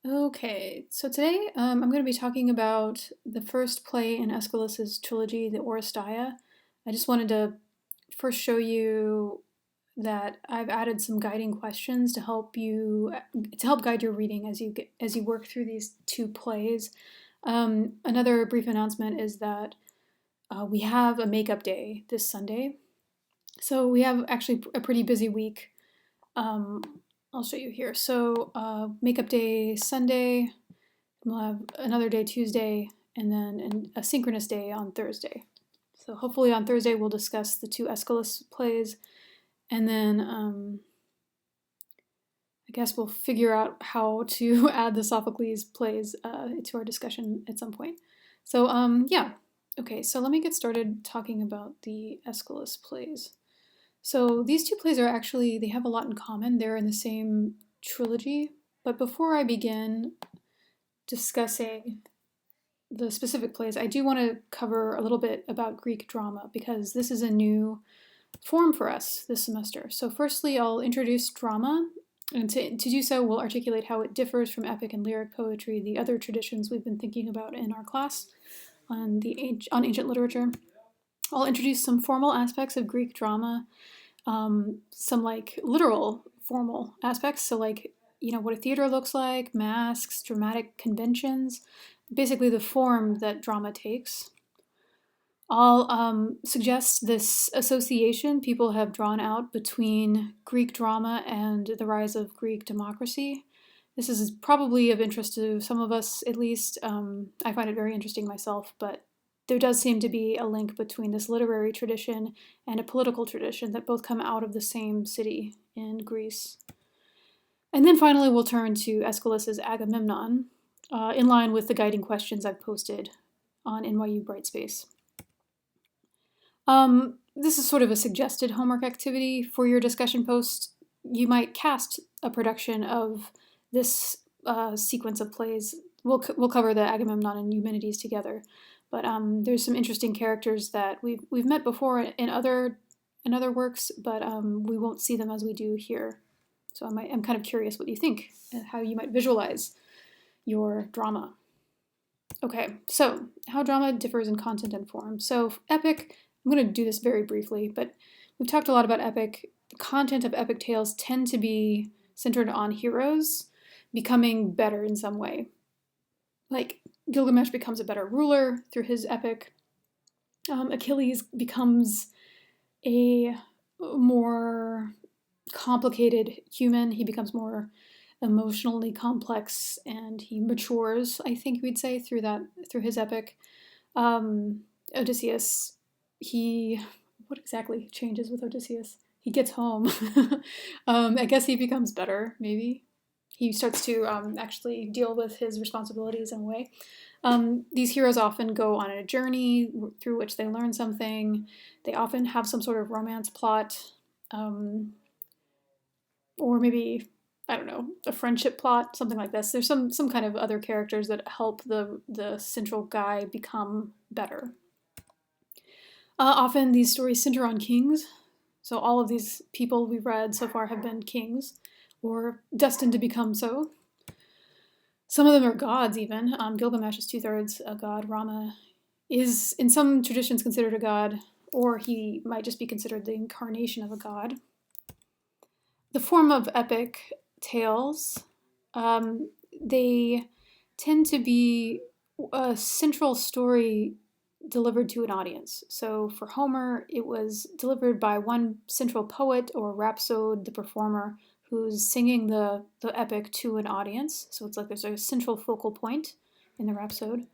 Okay, so today I'm going to be talking about the first play in Aeschylus's trilogy, the Oresteia. I just wanted to first show you that I've added some guiding questions to help guide your reading as you work through these two plays. Another brief announcement is that we have a makeup day this Sunday, so we have actually a pretty busy week. Um, I'll show you here. So makeup day Sunday. We'll have another day Tuesday, and then a synchronous day on Thursday. So hopefully on Thursday we'll discuss the two Aeschylus plays, and then I guess we'll figure out how to add the Sophocles plays to our discussion at some point. So yeah, okay. So let me get started talking about the Aeschylus plays. So these two plays they have a lot in common. They're in the same trilogy. But before I begin discussing the specific plays, I do want to cover a little bit about Greek drama because this is a new form for us this semester. So firstly, I'll introduce drama, and to do so, we'll articulate how it differs from epic and lyric poetry, the other traditions we've been thinking about in our class on ancient literature. I'll introduce some formal aspects of Greek drama, some like literal formal aspects, so like what a theater looks like, masks, dramatic conventions, basically the form that drama takes. I'll suggest this association people have drawn out between Greek drama and the rise of Greek democracy. This is probably of interest to some of us, at least. I find it very interesting myself, but there does seem to be a link between this literary tradition and a political tradition that both come out of the same city in Greece. And then finally, we'll turn to Aeschylus's Agamemnon, in line with the guiding questions I've posted on NYU Brightspace. This is sort of a suggested homework activity for your discussion post. You might cast a production of this sequence of plays. We'll cover the Agamemnon and Humanities together, but there's some interesting characters that we've met before in other works, but we won't see them as we do here. So I'm kind of curious what you think, how you might visualize your drama. Okay, so how drama differs in content and form. So epic, I'm going to do this very briefly, but we've talked a lot about epic. The content of epic tales tend to be centered on heroes becoming better in some way. Like Gilgamesh becomes a better ruler through his epic. Achilles becomes a more complicated human. He becomes more emotionally complex and he matures, I think we'd say, through his epic. Odysseus, what exactly changes with Odysseus? He gets home. I guess he becomes better, maybe. He starts to actually deal with his responsibilities in a way. These heroes often go on a journey through which they learn something. They often have some sort of romance plot, or maybe, I don't know, a friendship plot, something like this. There's some kind of other characters that help the central guy become better. Often these stories center on kings. So all of these people we've read so far have been kings, or destined to become so. Some of them are gods, even. Gilgamesh is 2/3 a god. Rama is, in some traditions, considered a god, or he might just be considered the incarnation of a god. The form of epic tales, they tend to be a central story delivered to an audience. So for Homer, it was delivered by one central poet or rhapsode, the performer, who's singing the epic to an audience. So it's like there's a central focal point in the rhapsode.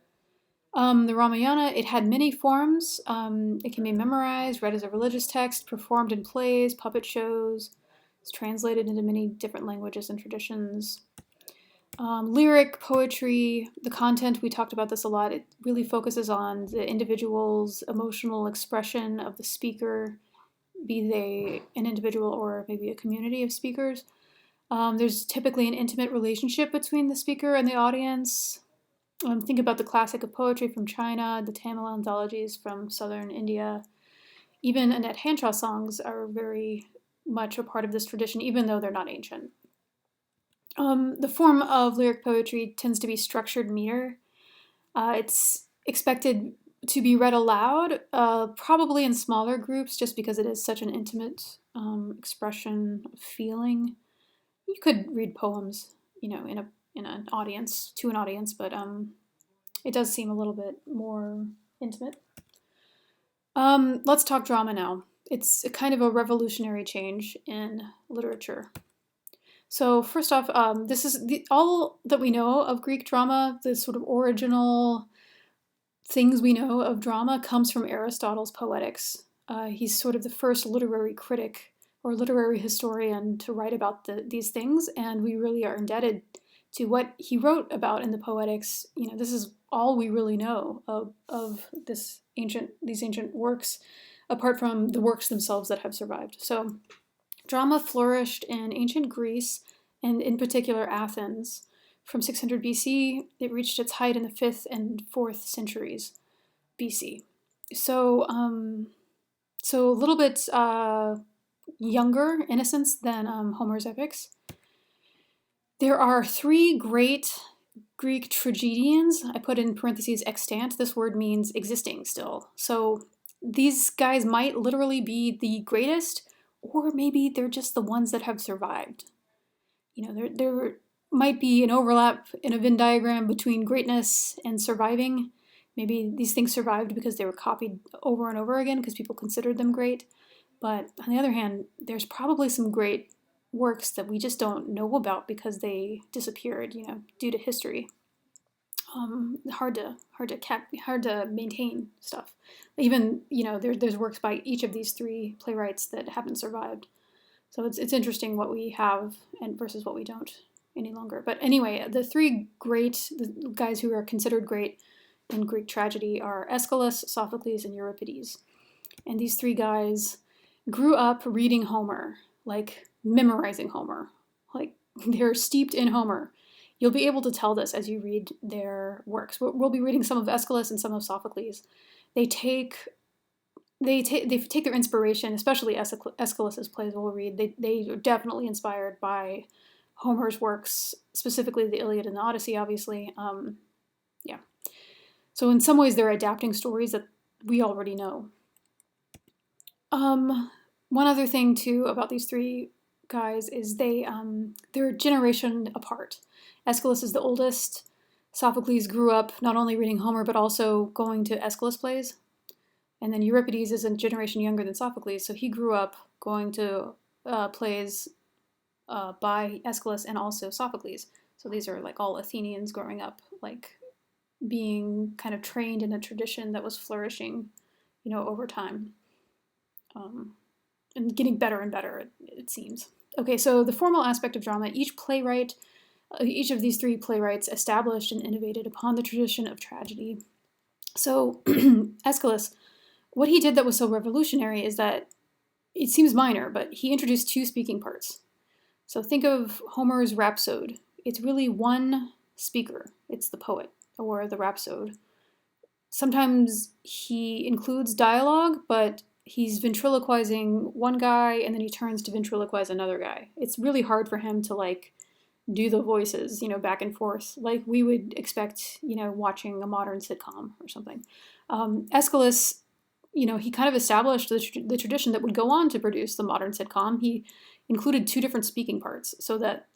The Ramayana, it had many forms. It can be memorized, read as a religious text, performed in plays, puppet shows. It's translated into many different languages and traditions. Lyric poetry, the content, we talked about this a lot, it really focuses on the individual's emotional expression of the speaker, be they an individual or maybe a community of speakers. There's typically an intimate relationship between the speaker and the audience. Think about the classic of poetry from China, the Tamil anthologies from southern India. Even Annette Hanshaw songs are very much a part of this tradition, even though they're not ancient. The form of lyric poetry tends to be structured meter. It's expected to be read aloud, probably in smaller groups, just because it is such an intimate expression of feeling. You could read poems, in an audience to an audience, but it does seem a little bit more intimate. Let's talk drama now. It's a kind of a revolutionary change in literature. So first off, this is all that we know of Greek drama. The sort of original things we know of drama comes from Aristotle's Poetics. He's sort of the first literary critic or literary historian to write about these things, and we really are indebted to what he wrote about in the Poetics. This is all we really know of these ancient works, apart from the works themselves that have survived. So drama flourished in ancient Greece, and in particular Athens. From 600 BC, it reached its height in the 5th and 4th centuries BC. So a little bit younger, in a sense, than Homer's epics. There are 3 great Greek tragedians. I put in parentheses extant. This word means existing still. So these guys might literally be the greatest, or maybe they're just the ones that have survived. There might be an overlap in a Venn diagram between greatness and surviving. Maybe these things survived because they were copied over and over again because people considered them great. But on the other hand, there's probably some great works that we just don't know about because they disappeared, due to history. Hard to maintain stuff. Even there's works by each of these 3 playwrights that haven't survived. So it's interesting what we have and versus what we don't any longer. But anyway, the guys who are considered great in Greek tragedy are Aeschylus, Sophocles, and Euripides. And these 3 guys grew up reading Homer, like memorizing Homer. Like they're steeped in Homer. You'll be able to tell this as you read their works. We'll be reading some of Aeschylus and some of Sophocles. They take their inspiration, especially Aeschylus's plays we'll read. They are definitely inspired by Homer's works, specifically the Iliad and the Odyssey, obviously. Yeah. So in some ways, they're adapting stories that we already know. One other thing, too, about these 3 guys is they're a generation apart. Aeschylus is the oldest. Sophocles grew up not only reading Homer, but also going to Aeschylus plays. And then Euripides is a generation younger than Sophocles, so he grew up going to plays by Aeschylus and also Sophocles. So these are like all Athenians growing up, like being kind of trained in a tradition that was flourishing, over time. And getting better and better, it seems. Okay, so the formal aspect of drama, each of these 3 playwrights established and innovated upon the tradition of tragedy. So Aeschylus, what he did that was so revolutionary is that it seems minor, but he introduced 2 speaking parts. So think of Homer's rhapsode. It's really one speaker. It's the poet or the rhapsode. Sometimes he includes dialogue, but he's ventriloquizing one guy and then he turns to ventriloquize another guy. It's really hard for him to do the voices, back and forth, like we would expect, watching a modern sitcom or something. Aeschylus, he kind of established the tradition that would go on to produce the modern sitcom. He included 2 different speaking parts so that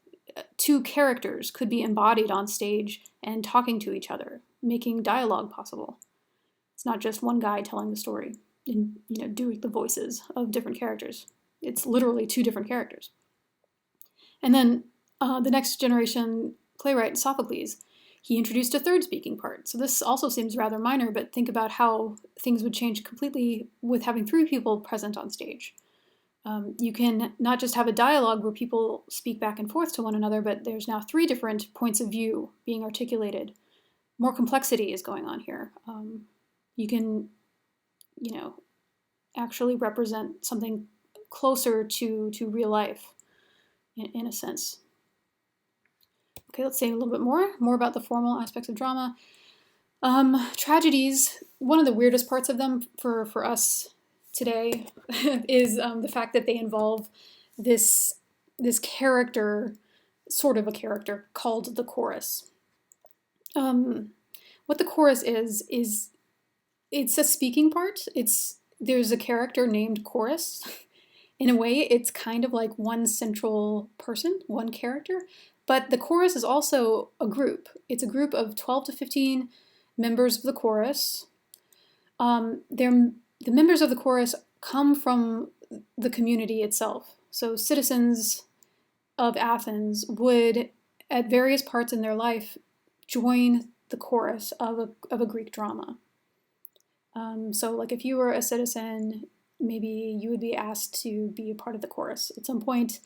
2 characters could be embodied on stage and talking to each other, making dialogue possible. It's not just one guy telling the story and, doing the voices of different characters. It's literally 2 different characters. And then the next generation playwright, Sophocles, he introduced a 3rd speaking part. So this also seems rather minor, but think about how things would change completely with having 3 people present on stage. You can not just have a dialogue where people speak back and forth to one another, but there's now 3 different points of view being articulated. More complexity is going on here. You can, actually represent something closer to real life, in a sense. Okay, let's say a little bit more about the formal aspects of drama. Tragedies, one of the weirdest parts of them for us today is the fact that they involve this character sort of a character called the chorus. What the chorus is it's a speaking part. There's a character named Chorus. In a way, it's kind of like one central person, one character, but the chorus is also a group. It's a group of 12 to 15 members of the chorus. The members of the chorus come from the community itself. So citizens of Athens would, at various parts in their life, join the chorus of a Greek drama. So like if you were a citizen, maybe you would be asked to be a part of the chorus at some point.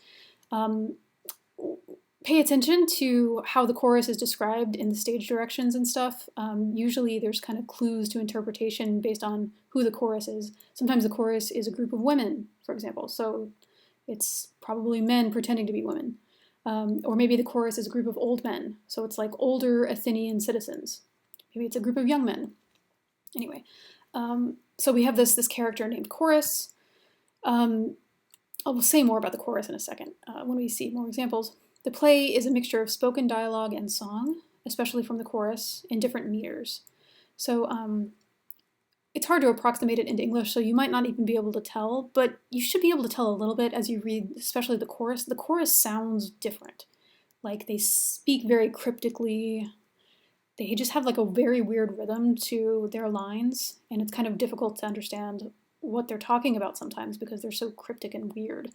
Pay attention to how the chorus is described in the stage directions and stuff. Usually there's kind of clues to interpretation based on who the chorus is. Sometimes the chorus is a group of women, for example, so it's probably men pretending to be women. Or maybe the chorus is a group of old men, so it's like older Athenian citizens. Maybe it's a group of young men. Anyway, so we have this character named Chorus. I'll say more about the chorus in a second when we see more examples. The play is a mixture of spoken dialogue and song, especially from the chorus, in different meters. So it's hard to approximate it into English, so you might not even be able to tell, but you should be able to tell a little bit as you read, especially the chorus. The chorus sounds different. Like they speak very cryptically. They just have like a very weird rhythm to their lines, and it's kind of difficult to understand what they're talking about sometimes because they're so cryptic and weird.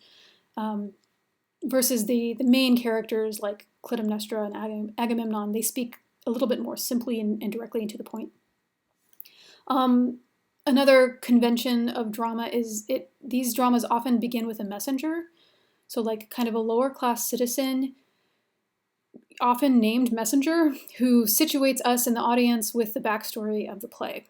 Versus the main characters like Clytemnestra and Agamemnon, they speak a little bit more simply and directly and to the point. Another convention of drama is these dramas often begin with a messenger. So like kind of a lower class citizen, often named messenger, who situates us in the audience with the backstory of the play.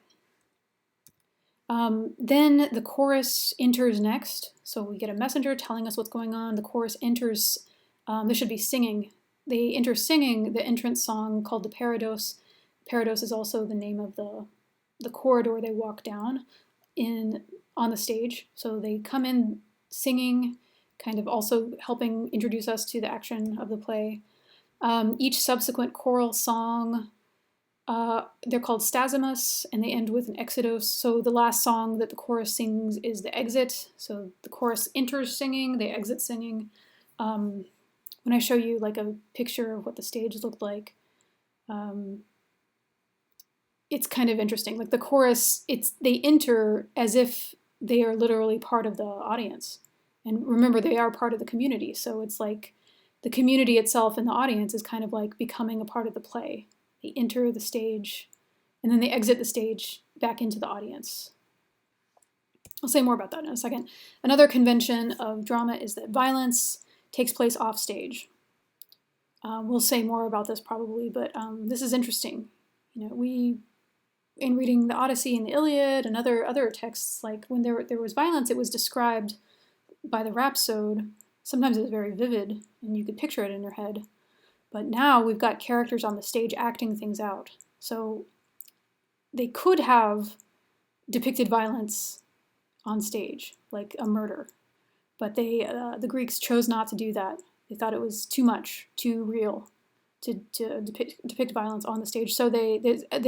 Then the chorus enters next. So we get a messenger telling us what's going on. The chorus enters, there should be singing. They enter singing the entrance song called the Parados. Parados is also the name of the corridor they walk down on the stage. So they come in singing, kind of also helping introduce us to the action of the play. Each subsequent choral song, they're called stasimus, and they end with an exodos. So the last song that the chorus sings is the exit. So the chorus enters singing, they exit singing. When I show you like a picture of what the stage looked like, it's kind of interesting. Like the chorus, they enter as if they are literally part of the audience. And remember, they are part of the community. So it's like the community itself and the audience is kind of like becoming a part of the play. They enter the stage, and then they exit the stage back into the audience. I'll say more about that in a second. Another convention of drama is that violence takes place off stage. We'll say more about this probably, but this is interesting. You know, in reading the Odyssey and the Iliad and other texts, like when there was violence, it was described by the rhapsode. Sometimes it was very vivid, and you could picture it in your head. But now we've got characters on the stage acting things out. So they could have depicted violence on stage, like a murder. But the Greeks chose not to do that. They thought it was too much, too real to depict violence on the stage. So they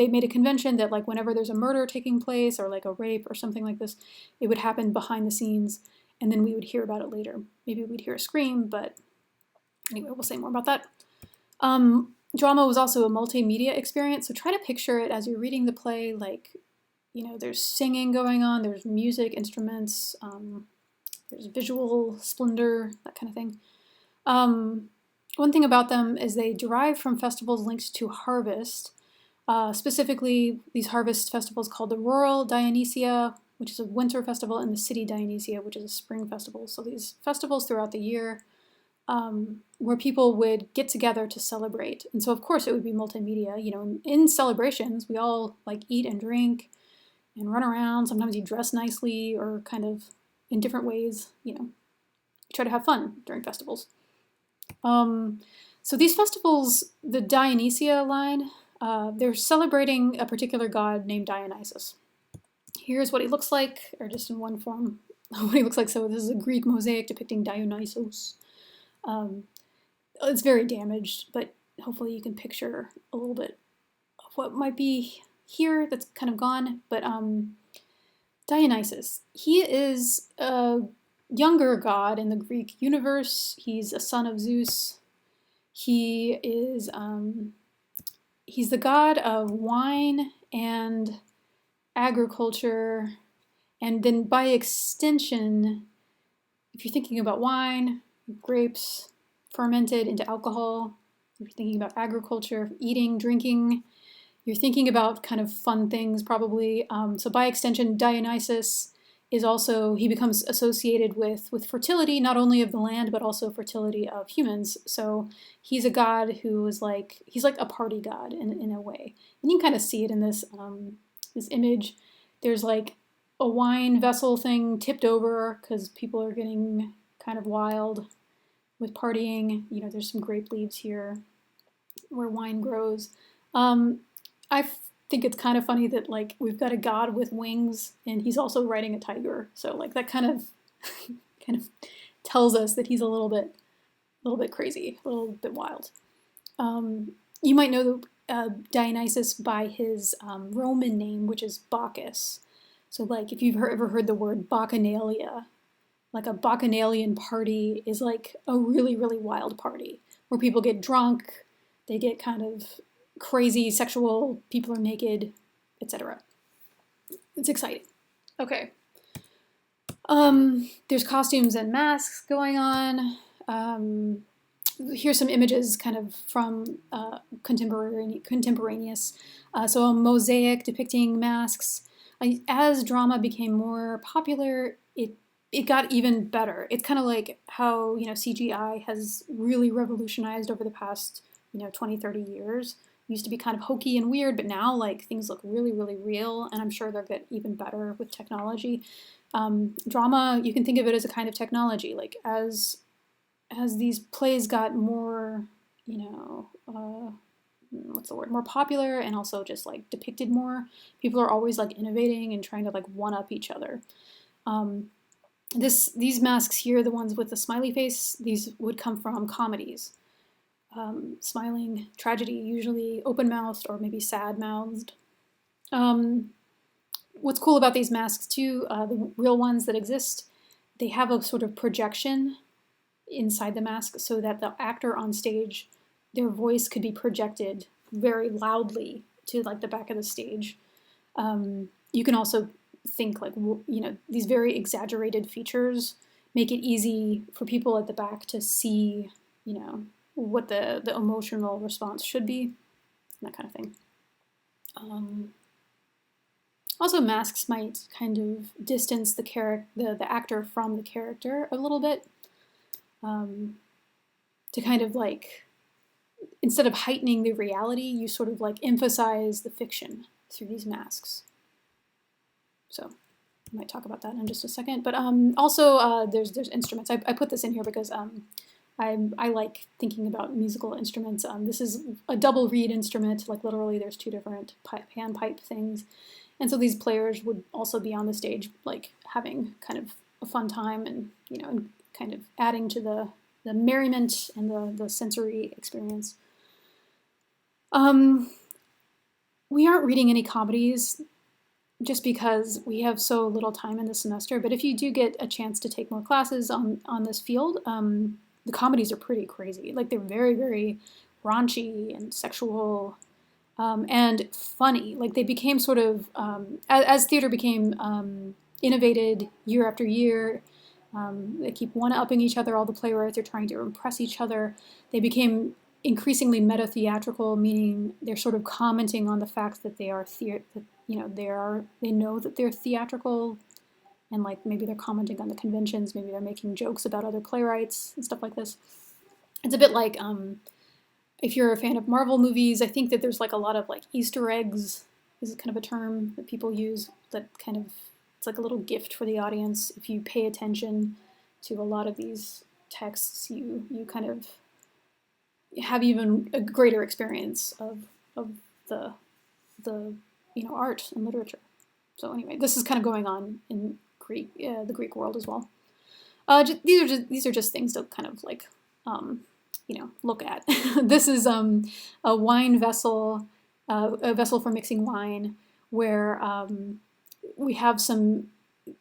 made a convention that like whenever there's a murder taking place or like a rape or something like this, it would happen behind the scenes, and then we would hear about it later. Maybe we'd hear a scream, but anyway, we'll say more about that. Drama was also a multimedia experience, so try to picture it as you're reading the play, like, you know, there's singing going on, there's music, instruments, there's visual splendor, that kind of thing. One thing about them is they derive from festivals linked to harvest, specifically these harvest festivals called the Rural Dionysia, which is a winter festival, and the City Dionysia, which is a spring festival. So these festivals throughout the year where people would get together to celebrate. And so of course it would be multimedia. You know, in celebrations, we all like eat and drink and run around. Sometimes you dress nicely or kind of in different ways, you know, try to have fun during festivals. So these festivals, the Dionysia line, they're celebrating a particular god named Dionysus. Here's what he looks like, or just in one form, what he looks like. So this is a Greek mosaic depicting Dionysus. it's very damaged, but hopefully you can picture a little bit of what might be here that's kind of gone. But Dionysus, he is a younger god in the Greek universe. He's a son of Zeus. He is he's the god of wine and agriculture, and then by extension, if you're thinking about wine, grapes fermented into alcohol, if you're thinking about agriculture, eating, drinking, you're thinking about kind of fun things probably. So by extension, Dionysus is also, he becomes associated with fertility, not only of the land, but also fertility of humans. So he's a god who is like, he's like a party god in a way. And you can kind of see it in this, this image. There's like a wine vessel thing tipped over because people are getting kind of wild with partying. You know, there's some grape leaves here where wine grows. I think it's kind of funny that like we've got a god with wings and he's also riding a tiger. So like that kind of kind of tells us that he's a little bit crazy, a little bit wild. You might know Dionysus by his Roman name, which is Bacchus. So like if you've ever heard the word bacchanalia, like a bacchanalian party is like a really, really wild party where people get drunk, they get kind of crazy, sexual, people are naked, etc. It's exciting. Okay. There's costumes and masks going on. Here's some images kind of from contemporaneous. So a mosaic depicting masks. As drama became more popular, it got even better. It's kind of like how, you know, CGI has really revolutionized over the past, 20, 30 years. It used to be kind of hokey and weird, but now like things look really, really real, and I'm sure they'll get even better with technology. Drama, you can think of it as a kind of technology. Like as these plays got more, what's the word, more popular and also just like depicted more, people are always like innovating and trying to like one up each other. These masks here, the ones with the smiley face, these would come from comedies. Smiling tragedy, usually open-mouthed or maybe sad-mouthed. What's cool about these masks too, the real ones that exist, they have a sort of projection inside the mask so that the actor on stage, their voice could be projected very loudly to like the back of the stage. You can also think like, these very exaggerated features make it easy for people at the back to see, what the emotional response should be, that kind of thing. Also, masks might kind of distance the actor from the character a little bit, to kind of like, instead of heightening the reality, you sort of like emphasize the fiction through these masks. So I might talk about that in just a second. But also there's instruments. I put this in here because I like thinking about musical instruments. This is a double reed instrument, like literally there's two different panpipe things. And so these players would also be on the stage, like having kind of a fun time and, and kind of adding to the merriment and the sensory experience. We aren't reading any comedies just because we have so little time in the semester, but if you do get a chance to take more classes on this field, the comedies are pretty crazy. Like they're very, very raunchy and sexual and funny. Like they became sort of, as theater became innovated year after year, they keep one-upping each other, all the playwrights are trying to impress each other. They became increasingly meta-theatrical, meaning they're sort of commenting on the fact that they are they know that they're theatrical, and like maybe they're commenting on the conventions, maybe they're making jokes about other playwrights and stuff like this. It's a bit like if you're a fan of Marvel movies, I think that there's like a lot of like Easter eggs is kind of a term that people use that kind of, it's like a little gift for the audience. If you pay attention to a lot of these texts, you kind of have even a greater experience of the art and literature. So anyway, this is kind of going on in the Greek world as well. These are just things to kind of like look at. This is a wine vessel, a vessel for mixing wine, where we have some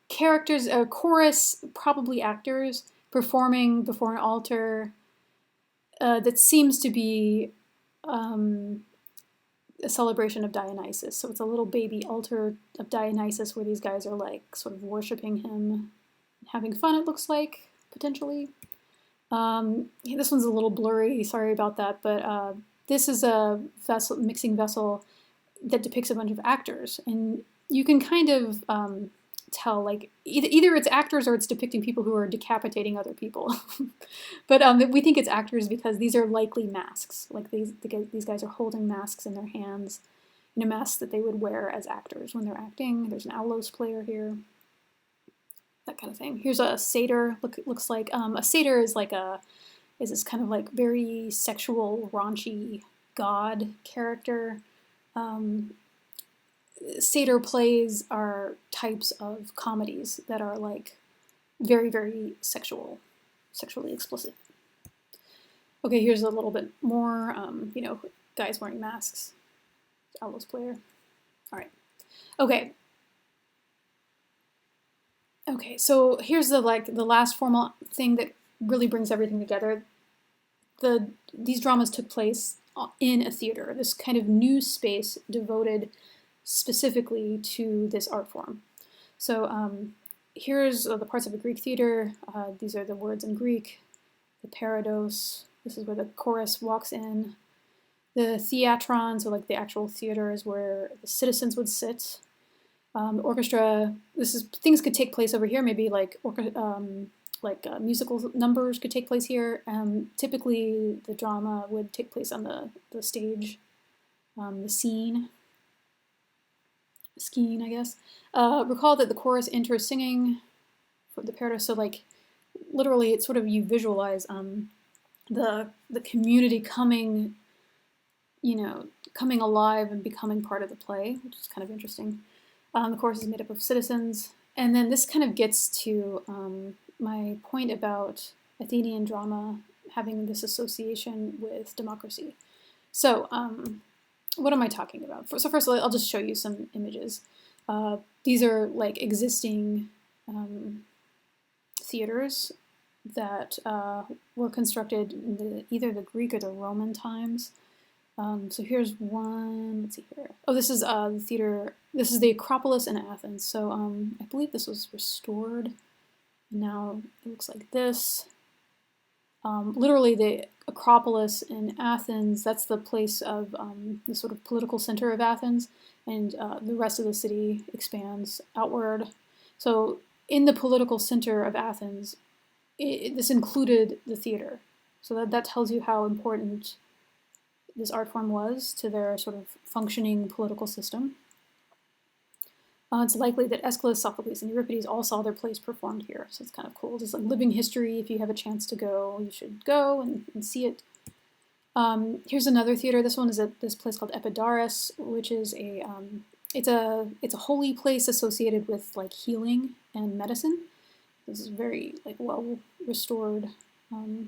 characters, a chorus, probably actors, performing before an altar that seems to be a celebration of Dionysus. So it's a little baby altar of Dionysus where these guys are like sort of worshiping him, having fun, it looks like, potentially. This one's a little blurry, sorry about that, but this is a vessel, mixing vessel that depicts a bunch of actors, and you can kind of tell, like, either it's actors or it's depicting people who are decapitating other people. But we think it's actors because these are likely masks. Like, these guys are holding masks in their hands, masks that they would wear as actors when they're acting. There's an Aeschylus player here, that kind of thing. Here's a satyr. Looks like a satyr is like is this kind of like very sexual, raunchy god character. Satyr plays are types of comedies that are like very, very sexually explicit. Okay, here's a little bit more, guys wearing masks. Aeschylus player. All right. Okay, so here's the last formal thing that really brings everything together. These dramas took place in a theater, this kind of new space devoted specifically to this art form. So here's the parts of a Greek theater. These are the words in Greek. The parados, this is where the chorus walks in. The theatron, so like the actual theater, is where the citizens would sit. The orchestra, things could take place over here, maybe like musical numbers could take place here. Typically, the drama would take place on the stage, the scene, I guess. Recall that the chorus enters singing for the parados, so like literally it's sort of, you visualize the community coming alive and becoming part of the play, which is kind of interesting. The chorus is made up of citizens. And then this kind of gets to my point about Athenian drama having this association with democracy. So what am I talking about? So first I'll just show you some images. These are like existing theaters that were constructed in either the Greek or the Roman times. So here's one, let's see here. Oh, this is the theater, this is the Acropolis in Athens. So I believe this was restored. Now it looks like this. Literally the Acropolis in Athens, that's the place of the sort of political center of Athens, and the rest of the city expands outward. So in the political center of Athens, this included the theater. So that tells you how important this art form was to their sort of functioning political system. It's likely that Aeschylus, Sophocles, and Euripides all saw their plays performed here, so it's kind of cool. Just like living history. If you have a chance to go, you should go and see it. Here's another theater. This one is at this place called Epidaurus, which is it's a holy place associated with like healing and medicine. This is very like well restored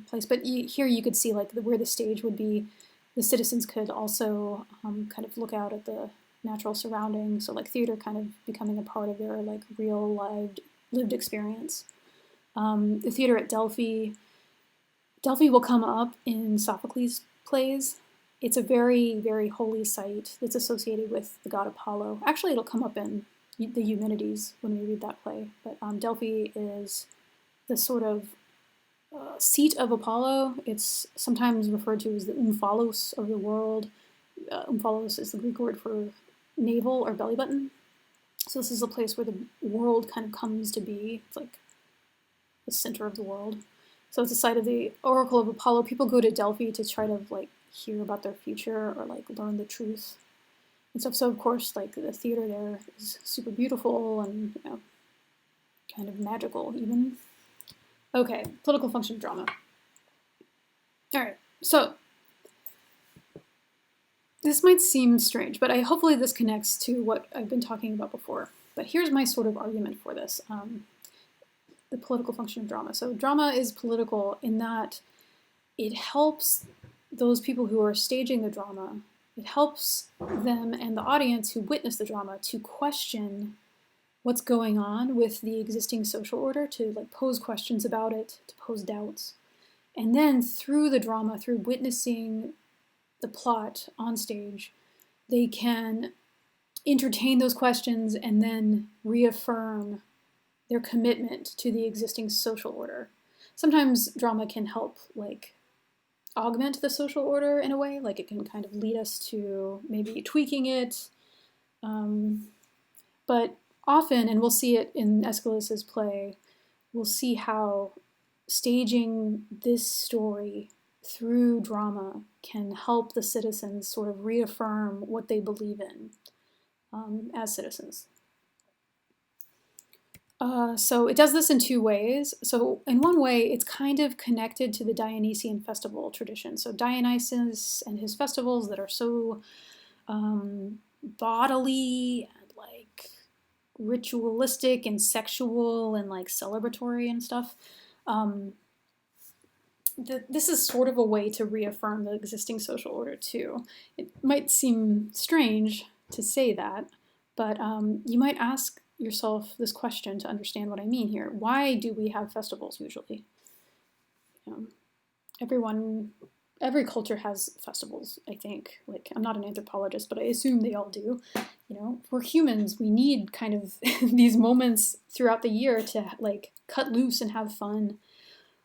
place. But here you could see like where the stage would be. The citizens could also kind of look out at the natural surroundings, so like theater kind of becoming a part of their like real lived experience. The theater at Delphi will come up in Sophocles' plays. It's a very, very holy site that's associated with the god Apollo. Actually, it'll come up in the Humanities when we read that play, but Delphi is the sort of seat of Apollo. It's sometimes referred to as the omphalos of the world. Omphalos is the Greek word for navel or belly button. So this is a place where the world kind of comes to be. It's like the center of the world. So it's a site of the oracle of Apollo. People go to Delphi to try to like hear about their future or like learn the truth and stuff. So of course, like the theater there is super beautiful and kind of magical even. Okay, political function drama. All right, so this might seem strange, but hopefully this connects to what I've been talking about before. But here's my sort of argument for this, the political function of drama. So drama is political in that it helps those people who are staging the drama, it helps them and the audience who witness the drama to question what's going on with the existing social order, to like pose questions about it, to pose doubts. And then through the drama, through witnessing the plot on stage, they can entertain those questions and then reaffirm their commitment to the existing social order. Sometimes drama can help like augment the social order in a way, like it can kind of lead us to maybe tweaking it. But often, and we'll see it in Aeschylus's play, we'll see how staging this story through drama can help the citizens sort of reaffirm what they believe in as citizens. So it does this in two ways. So in one way, it's kind of connected to the Dionysian festival tradition. So Dionysus and his festivals that are so bodily and like ritualistic and sexual and like celebratory and stuff. This is sort of a way to reaffirm the existing social order too. It might seem strange to say that, but you might ask yourself this question to understand what I mean here. Why do we have festivals usually? Every culture has festivals, I think. Like, I'm not an anthropologist, but I assume they all do. We're humans. We need kind of these moments throughout the year to like cut loose and have fun,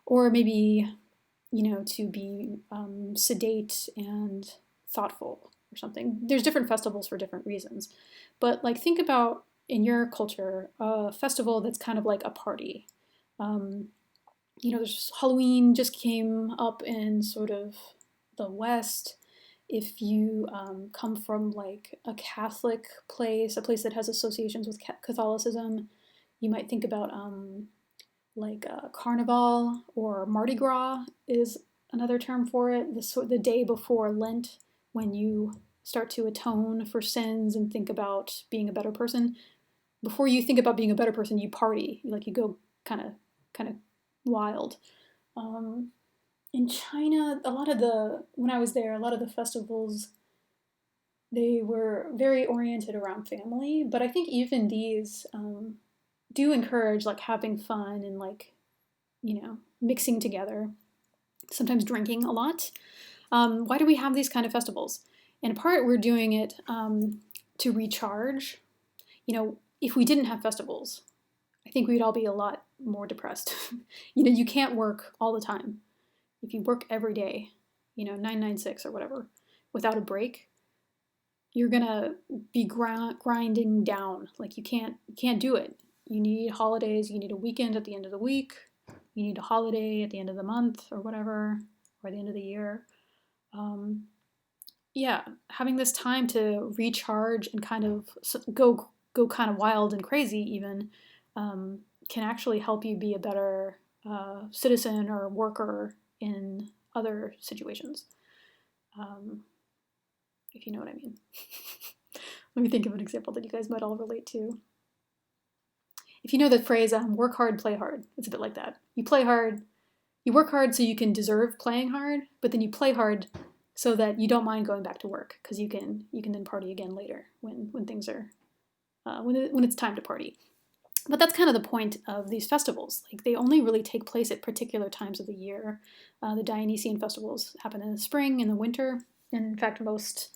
or maybe, to be sedate and thoughtful or something. There's different festivals for different reasons, but like think about in your culture a festival that's kind of like a party. There's Halloween just came up in sort of the West. If you come from like a Catholic place, a place that has associations with Catholicism, you might think about like Carnival, or Mardi Gras is another term for it. The day before Lent, when you start to atone for sins and think about being a better person. Before you think about being a better person, you party. Like you go kind of wild. In China, when I was there, a lot of the festivals, they were very oriented around family, but I think even these do encourage like having fun and like, mixing together, sometimes drinking a lot. Why do we have these kind of festivals? In part, we're doing it to recharge. If we didn't have festivals, I think we'd all be a lot more depressed. You can't work all the time. If you work every day, 996 or whatever, without a break, you're gonna be grinding down. Like you can't do it. You need holidays. You need a weekend at the end of the week. You need a holiday at the end of the month or whatever, or the end of the year. Having this time to recharge and kind of go kind of wild and crazy even can actually help you be a better citizen or worker in other situations, if you know what I mean. Let me think of an example that you guys might all relate to. If you know the phrase work hard, play hard, it's a bit like that. You play hard, you work hard so you can deserve playing hard, but then you play hard so that you don't mind going back to work because you can then party again later when things are when it's time to party. But that's kind of the point of these festivals. Like they only really take place at particular times of the year. The Dionysian festivals happen in the spring and the winter. And in fact, most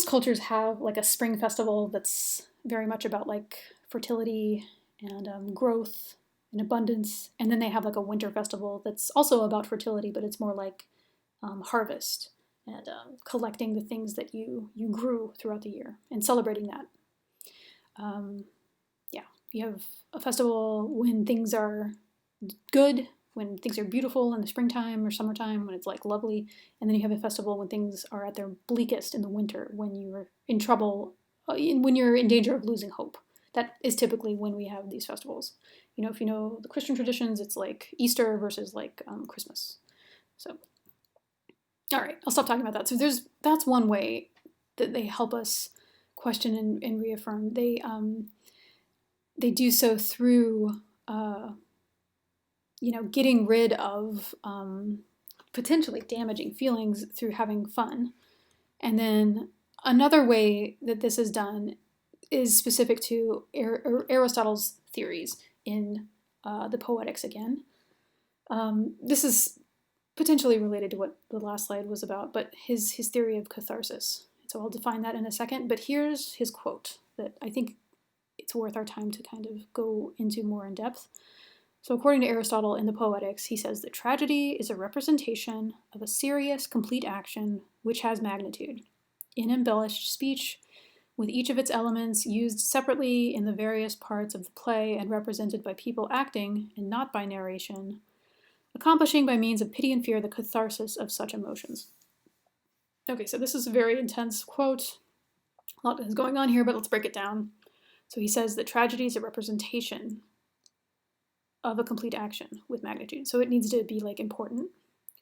cultures have like a spring festival that's very much about like fertility and growth and abundance. And then they have like a winter festival that's also about fertility, but it's more like harvest and collecting the things that you grew throughout the year and celebrating that. You have a festival when things are good, when things are beautiful in the springtime or summertime, when it's like lovely. And then you have a festival when things are at their bleakest in the winter, when you're in trouble, when you're in danger of losing hope. That is typically when we have these festivals. If you know the Christian traditions, it's like Easter versus like Christmas. So, all right, I'll stop talking about that. So that's one way that they help us question and reaffirm. They do so through, getting rid of potentially damaging feelings through having fun. And then another way that this is done is specific to Aristotle's theories in the Poetics again. This is potentially related to what the last slide was about, but his theory of catharsis. So I'll define that in a second, but here's his quote that I think it's worth our time to kind of go into more in depth. So according to Aristotle in the Poetics, he says that tragedy is a representation of a serious, complete action which has magnitude. In embellished speech, with each of its elements used separately in the various parts of the play and represented by people acting and not by narration, accomplishing by means of pity and fear the catharsis of such emotions. Okay, so this is a very intense quote. A lot is going on here, but let's break it down. So he says that tragedy is a representation of a complete action with magnitude. So it needs to be like important,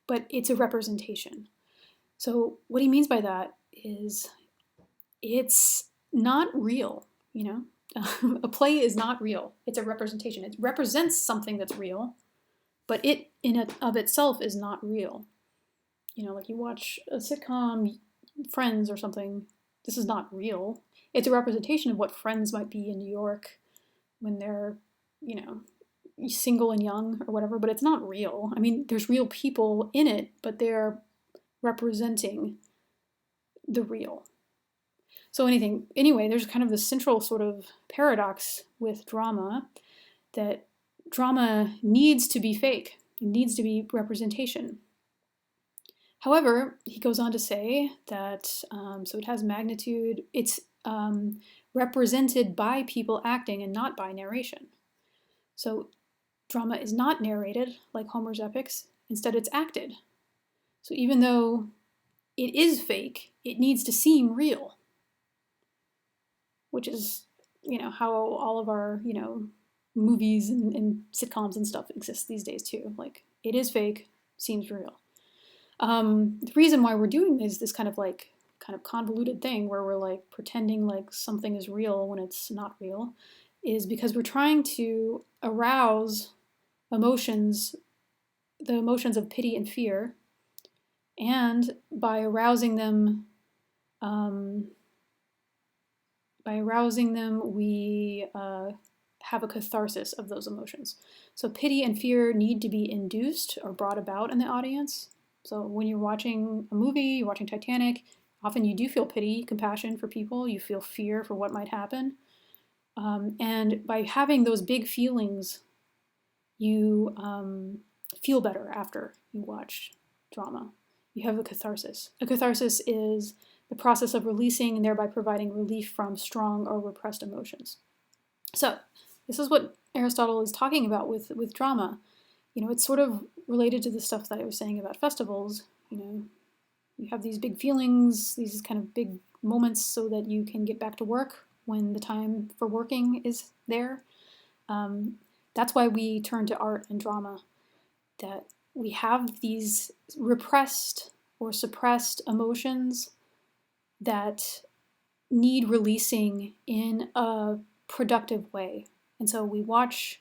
but it's a representation. So what he means by that is it's not real, you know? A play is not real. It's a representation. It represents something that's real, but it in and of itself is not real. You know, like you watch a sitcom, Friends or something, this is not real. It's a representation of what Friends might be in New York when they're, you know, single and young or whatever, but it's not real. I mean, there's real people in it, but they're representing the real. So anyway, there's kind of this central sort of paradox with drama, that drama needs to be fake. It needs to be representation. However, he goes on to say that, so it has magnitude, it's represented by people acting and not by narration. So drama is not narrated like Homer's epics, instead it's acted. So even though it is fake, it needs to seem real, which is, you know, how all of our, you know, movies and sitcoms and stuff exist these days too. Like, it is fake, seems real. The reason why we're doing this kind of convoluted thing where we're like pretending like something is real when it's not real is because we're trying to arouse emotions, the emotions of pity and fear, and by arousing them, we have a catharsis of those emotions. So pity and fear need to be induced or brought about in the audience. So when you're watching a movie, you're watching Titanic, often you do feel pity, compassion for people, you feel fear for what might happen. And by having those big feelings, you feel better after you watch drama. You have a catharsis. A catharsis is the process of releasing and thereby providing relief from strong or repressed emotions. So this is what Aristotle is talking about with drama. You know, it's sort of related to the stuff that I was saying about festivals. You know, you have these big feelings, these kind of big moments so that you can get back to work when the time for working is there. That's why we turn to art and drama, that we have these repressed or suppressed emotions that need releasing in a productive way. And so we watch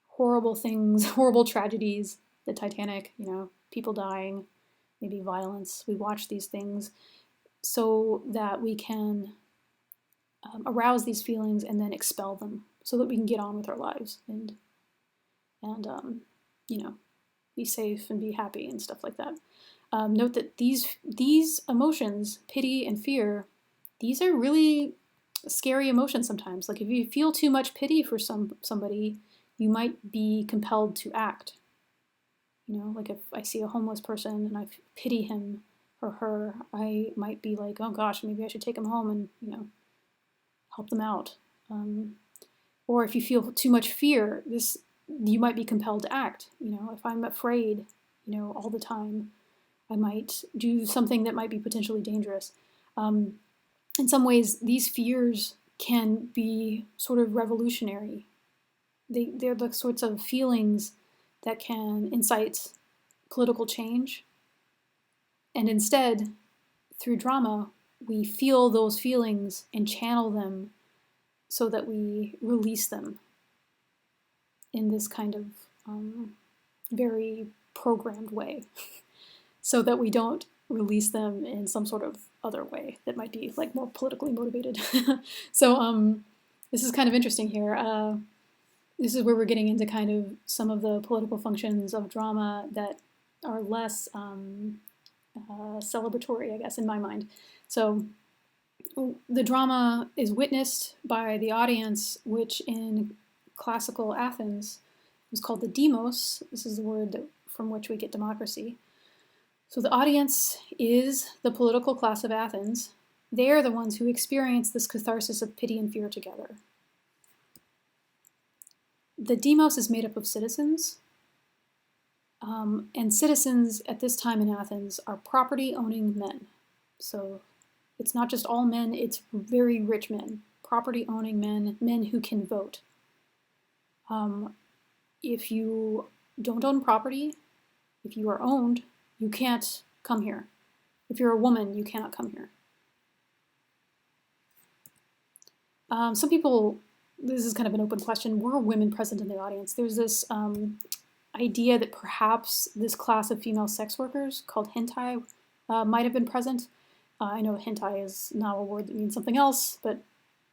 horrible things, horrible tragedies, the Titanic, you know, people dying, maybe violence. We watch these things so that we can arouse these feelings and then expel them so that we can get on with our lives and you know, be safe and be happy and stuff like that. Note that these emotions, pity and fear, these are really scary emotions sometimes. Like if you feel too much pity for somebody, you might be compelled to act. You know, like if I see a homeless person and I pity him or her, I might be like, oh gosh, maybe I should take him home and, you know, help them out. Or if you feel too much fear, you might be compelled to act. You know, if I'm afraid, you know, all the time, I might do something that might be potentially dangerous. In some ways, these fears can be sort of revolutionary. They're the sorts of feelings that can incite political change. And instead, through drama, we feel those feelings and channel them so that we release them in this kind of very programmed way. so that we don't release them in some sort of other way that might be like more politically motivated. So this is kind of interesting here. This is where we're getting into kind of some of the political functions of drama that are less celebratory, I guess, in my mind. So the drama is witnessed by the audience, which in classical Athens was called the demos. This is the word from which we get democracy. So the audience is the political class of Athens. They are the ones who experience this catharsis of pity and fear together. The demos is made up of citizens, and citizens at this time in Athens are property-owning men. So it's not just all men, it's very rich men, property-owning men, men who can vote. If you don't own property, if you are owned, you can't come here. If you're a woman, you cannot come here. Some people, this is kind of an open question, were women present in the audience? There's this idea that perhaps this class of female sex workers called hentai might have been present. I know hentai is now a word that means something else, but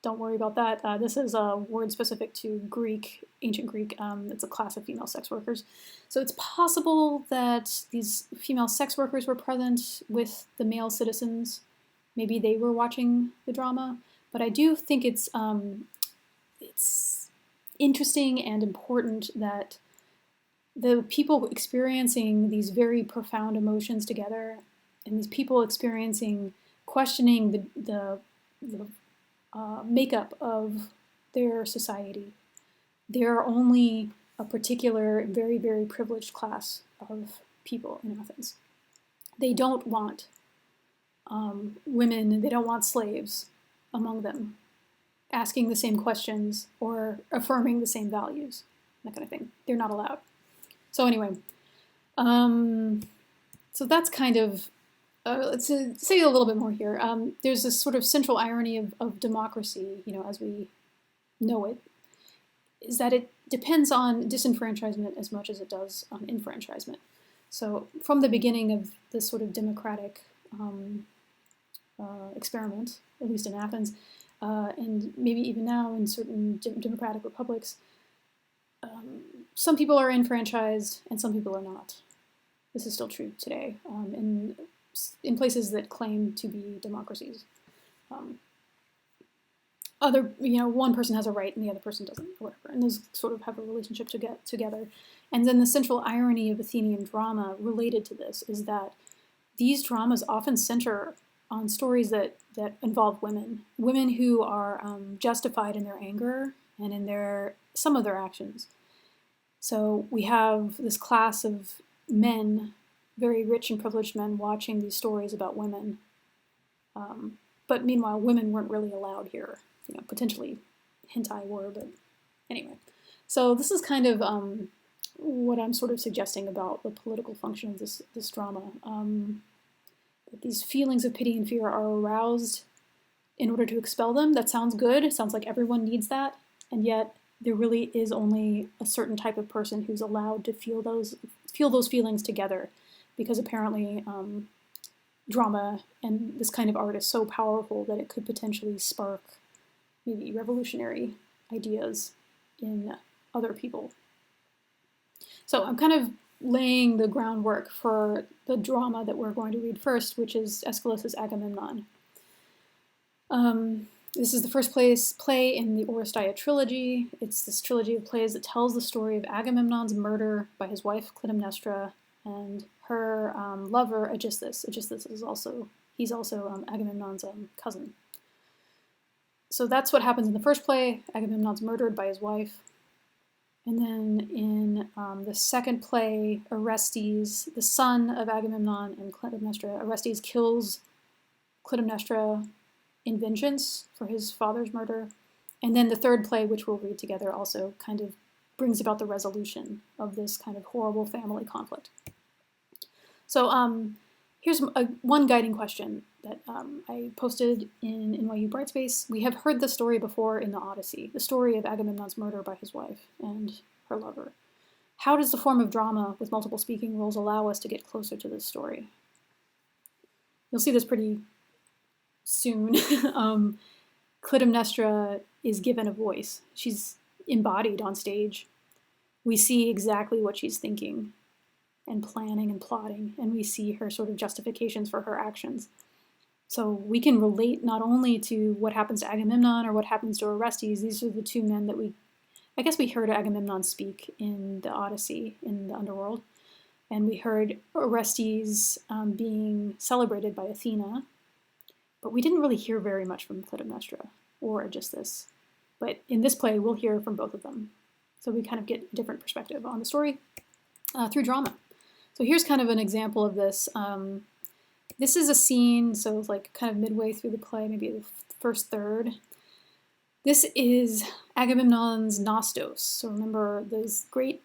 don't worry about that. This is a word specific to Greek, ancient Greek. It's a class of female sex workers. So it's possible that these female sex workers were present with the male citizens. Maybe they were watching the drama. But I do think it's interesting and important that the people experiencing these very profound emotions together, and these people experiencing, questioning the makeup of their society, they're only a particular, very, very privileged class of people in Athens. They don't want women, they don't want slaves among them, asking the same questions or affirming the same values, that kind of thing. They're not allowed. So anyway, so that's kind of, let's say a little bit more here. There's this sort of central irony of democracy, as we know it, is that it depends on disenfranchisement as much as it does on enfranchisement. So from the beginning of this sort of democratic experiment, at least in Athens, and maybe even now in certain democratic republics, some people are enfranchised and some people are not. This is still true today in places that claim to be democracies. One person has a right and the other person doesn't, or whatever, and those sort of have a relationship to get together. And then the central irony of Athenian drama related to this is that these dramas often center on stories that involve women who are justified in their anger and in some of their actions. So we have this class of men, very rich and privileged men, watching these stories about women. But meanwhile, women weren't really allowed here. Potentially hentai were, but anyway. So this is kind of what I'm sort of suggesting about the political function of this drama. That these feelings of pity and fear are aroused in order to expel them. That sounds good. It sounds like everyone needs that, and yet there really is only a certain type of person who's allowed to feel those feelings together, because apparently drama and this kind of art is so powerful that it could potentially spark maybe revolutionary ideas in other people. So I'm kind of laying the groundwork for the drama that we're going to read first, which is Aeschylus' Agamemnon. This is the first play in the Oresteia trilogy. It's this trilogy of plays that tells the story of Agamemnon's murder by his wife Clytemnestra and her lover Aeschylus. Aeschylus is also Agamemnon's cousin. So that's what happens in the first play. Agamemnon's murdered by his wife. And then in the second play, Orestes, the son of Agamemnon and Clytemnestra, Orestes kills Clytemnestra in vengeance for his father's murder. And then the third play, which we'll read together, also kind of brings about the resolution of this kind of horrible family conflict. So here's one guiding question that I posted in NYU Brightspace. We have heard the story before in the Odyssey, the story of Agamemnon's murder by his wife and her lover. How does the form of drama with multiple speaking roles allow us to get closer to this story? you'll see this pretty soon. Clytemnestra is given a voice. She's embodied on stage. We see exactly what she's thinking and planning and plotting, and we see her sort of justifications for her actions. So we can relate not only to what happens to Agamemnon or what happens to Orestes. These are the two men that I guess we heard Agamemnon speak in the Odyssey, in the underworld, and we heard Orestes being celebrated by Athena, but we didn't really hear very much from Clytemnestra or Aegisthus. But in this play, we'll hear from both of them. So we kind of get a different perspective on the story through drama. So here's kind of an example of this. This is a scene, so it's like kind of midway through the play, maybe the first third. This is Agamemnon's Nostos. So remember those great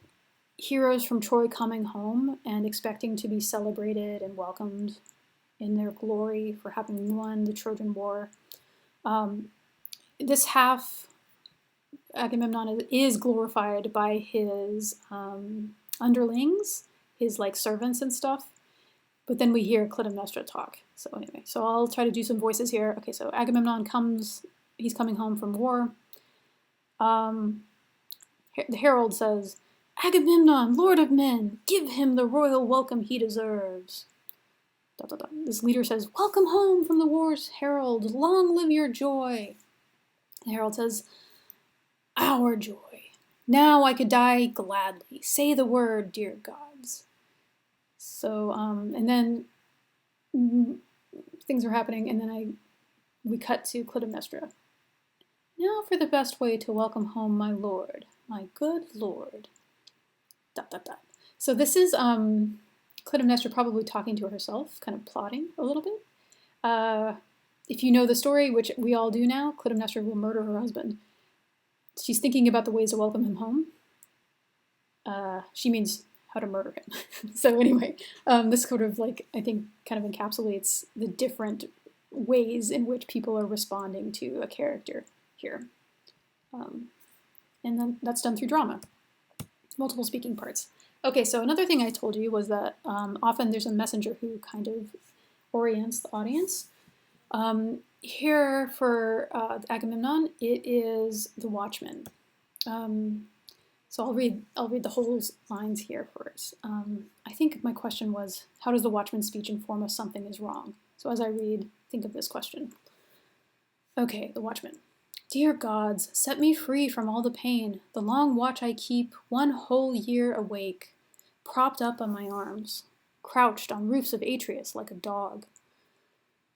heroes from Troy coming home and expecting to be celebrated and welcomed in their glory for having won the Trojan War. This half, Agamemnon is glorified by his underlings, his like servants and stuff. But then we hear Clytemnestra talk. So anyway, so I'll try to do some voices here. Okay, so Agamemnon he's coming home from war. The herald says, "Agamemnon, lord of men, give him the royal welcome he deserves." This leader says, "Welcome home from the wars, herald, long live your joy." The herald says, "Our joy. Now I could die gladly. Say the word, dear gods." So, and then things are happening, and then we cut to Clytemnestra. "Now for the best way to welcome home my lord, my good lord." So this is Clytemnestra probably talking to herself, kind of plotting a little bit. If you know the story, which we all do now, Clytemnestra will murder her husband. She's thinking about the ways to welcome him home. She means how to murder him. So anyway, this sort of like, I think, kind of encapsulates the different ways in which people are responding to a character here. And then that's done through drama. Multiple speaking parts. Okay, so another thing I told you was that often there's a messenger who kind of orients the audience. Here for Agamemnon, it is the watchman. So I'll read the whole lines here first. I think my question was, how does the watchman's speech inform us something is wrong? So as I read, think of this question. Okay, the watchman. "Dear gods, set me free from all the pain, the long watch I keep, 1 whole year awake, propped up on my arms, crouched on roofs of Atreus like a dog.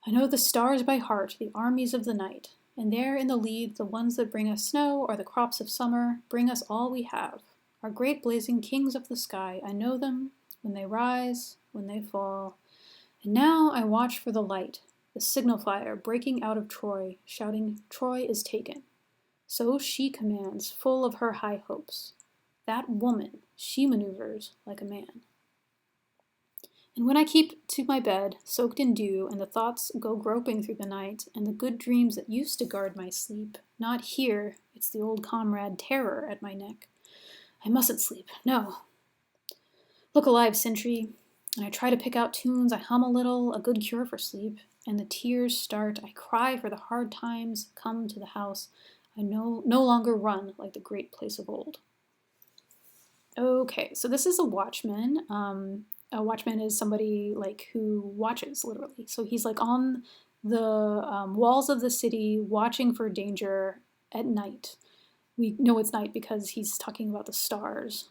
I know the stars by heart, the armies of the night, and there in the lead, the ones that bring us snow or the crops of summer, bring us all we have. Our great blazing kings of the sky, I know them, when they rise, when they fall. And now I watch for the light, the signal flyer breaking out of Troy, shouting, 'Troy is taken.' So she commands, full of her high hopes. That woman, she maneuvers like a man. And when I keep to my bed, soaked in dew, and the thoughts go groping through the night, and the good dreams that used to guard my sleep, not here, it's the old comrade Terror at my neck. I mustn't sleep, no. Look alive, sentry. And I try to pick out tunes, I hum a little, a good cure for sleep, and the tears start, I cry for the hard times come to the house. I no longer run like the great place of old." Okay, so this is a watchman. A watchman is somebody like who watches, literally. So he's like on the walls of the city watching for danger at night. We know it's night because he's talking about the stars.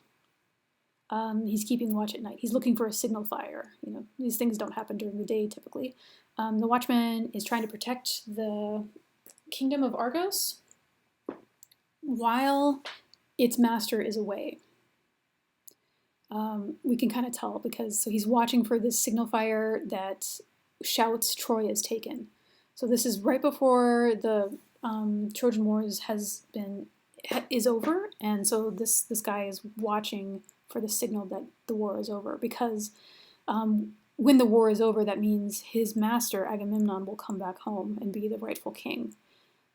He's keeping watch at night. He's looking for a signal fire. You know, these things don't happen during the day typically. The watchman is trying to protect the kingdom of Argos while its master is away. We can kind of tell because so he's watching for this signal fire that shouts Troy is taken. So this is right before the Trojan Wars is over, and so this guy is watching for the signal that the war is over because when the war is over, that means his master Agamemnon will come back home and be the rightful king.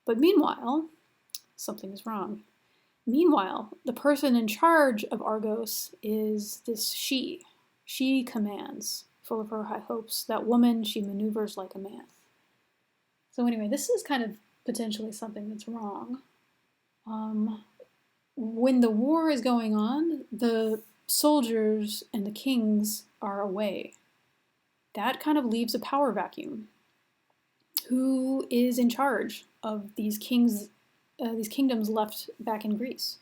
But meanwhile, something is wrong. Meanwhile, the person in charge of Argos is this she. She commands full of her high hopes. That woman, she maneuvers like a man. So anyway, this is kind of potentially something that's wrong. When the war is going on, the soldiers and the kings are away. That kind of leaves a power vacuum. Who is in charge of these kings, these kingdoms left back in Greece?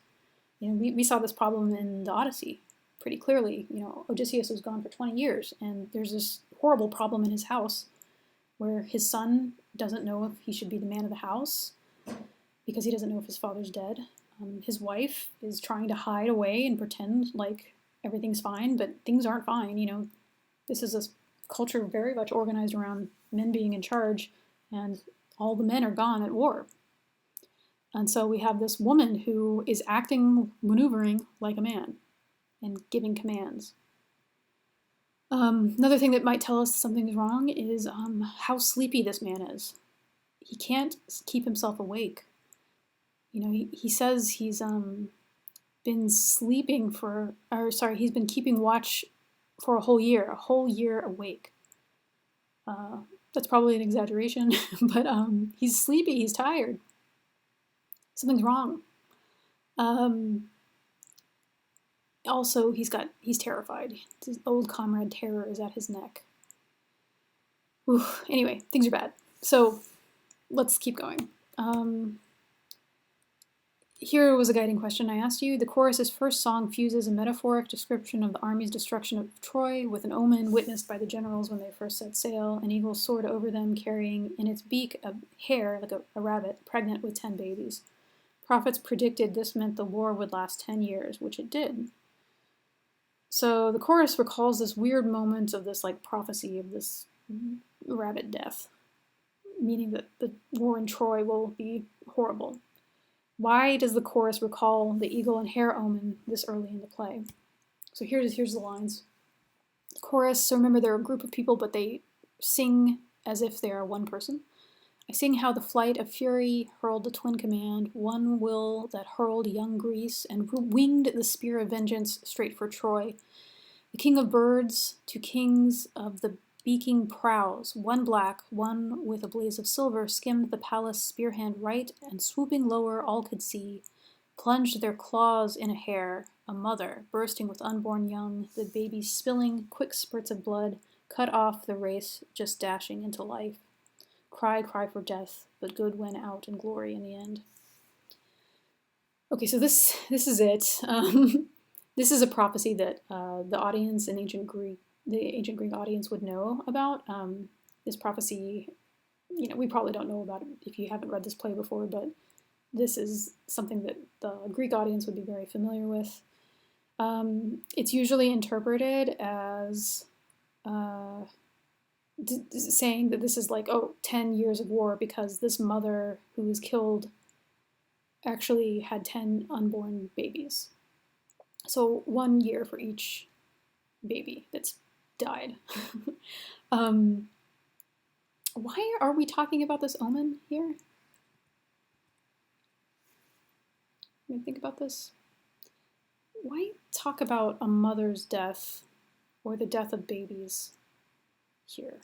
We saw this problem in the Odyssey pretty clearly. Odysseus was gone for 20 years, and there's this horrible problem in his house where his son doesn't know if he should be the man of the house because he doesn't know if his father's dead. His wife is trying to hide away and pretend like everything's fine, but things aren't fine. This is a culture very much organized around men being in charge, and all the men are gone at war. And so we have this woman who is maneuvering like a man and giving commands. Another thing that might tell us something's wrong is how sleepy this man is. He can't keep himself awake. He says he's been he's been keeping watch for a whole year awake. That's probably an exaggeration, but he's sleepy, he's tired. Something's wrong. Also, he's terrified. His old comrade Terror is at his neck. Anyway, things are bad. So let's keep going. Here was a guiding question I asked you. The chorus's first song fuses a metaphoric description of the army's destruction of Troy with an omen witnessed by the generals when they first set sail. An eagle soared over them, carrying in its beak a hare, like a rabbit, pregnant with 10 babies. Prophets predicted this meant the war would last 10 years, which it did. So the chorus recalls this weird moment of this prophecy of this rabbit death, meaning that the war in Troy will be horrible. Why does the chorus recall the eagle and hare omen this early in the play? So here's the lines. The chorus, so remember they're a group of people, but they sing as if they are one person. I sing how the flight of fury hurled the twin command, one will that hurled young Greece and winged the spear of vengeance straight for Troy. The king of birds to kings of the beaking prows, one black, one with a blaze of silver, skimmed the palace spearhand right, and swooping lower all could see, plunged their claws in a hare, a mother, bursting with unborn young, the baby spilling quick spurts of blood, cut off the race, just dashing into life. Cry for death, but good went out in glory in the end. Okay, so this is it. This is a prophecy that the audience in ancient Greek audience would know about. This prophecy, we probably don't know about it if you haven't read this play before, but this is something that the Greek audience would be very familiar with. It's usually interpreted as saying that this is 10 years of war because this mother who was killed actually had 10 unborn babies. So 1 year for each baby that's died. Why are we talking about this omen here? Let me think about this. Why talk about a mother's death or the death of babies here?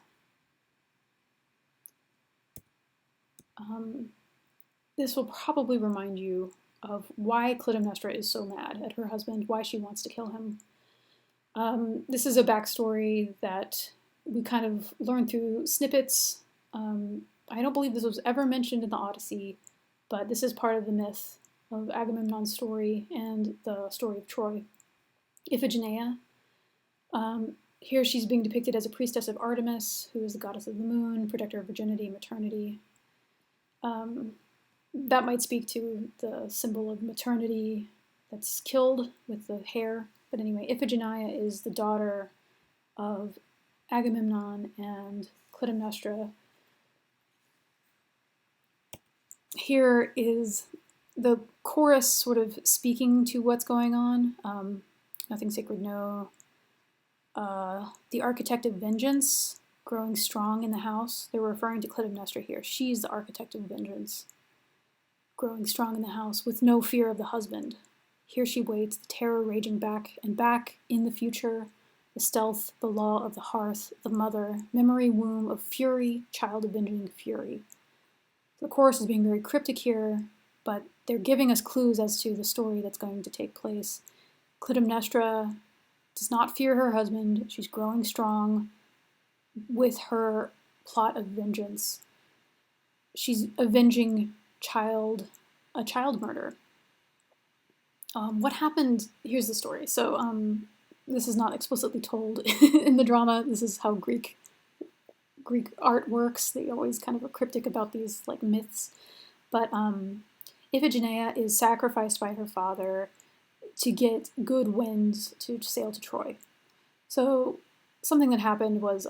This will probably remind you of why Clytemnestra is so mad at her husband, why she wants to kill him. This is a backstory that we kind of learn through snippets. I don't believe this was ever mentioned in the Odyssey, but this is part of the myth of Agamemnon's story and the story of Troy. Iphigenia. Here she's being depicted as a priestess of Artemis, who is the goddess of the moon, protector of virginity and maternity. That might speak to the symbol of maternity that's killed with the hair. But anyway, Iphigenia is the daughter of Agamemnon and Clytemnestra. Here is the chorus sort of speaking to what's going on. Nothing sacred, no. The architect of vengeance, growing strong in the house. They're referring to Clytemnestra here. She's the architect of vengeance, growing strong in the house with no fear of the husband. Here she waits, the terror raging back and back in the future, the stealth, the law of the hearth, the mother, memory womb of fury, child avenging fury. The chorus is being very cryptic here, but they're giving us clues as to the story that's going to take place. Clytemnestra does not fear her husband. She's growing strong with her plot of vengeance. She's avenging a child murder. What happened? Here's the story. So this is not explicitly told in the drama. This is how Greek art works. They always kind of are cryptic about these like myths. But Iphigenia is sacrificed by her father to get good winds to sail to Troy. So something that happened was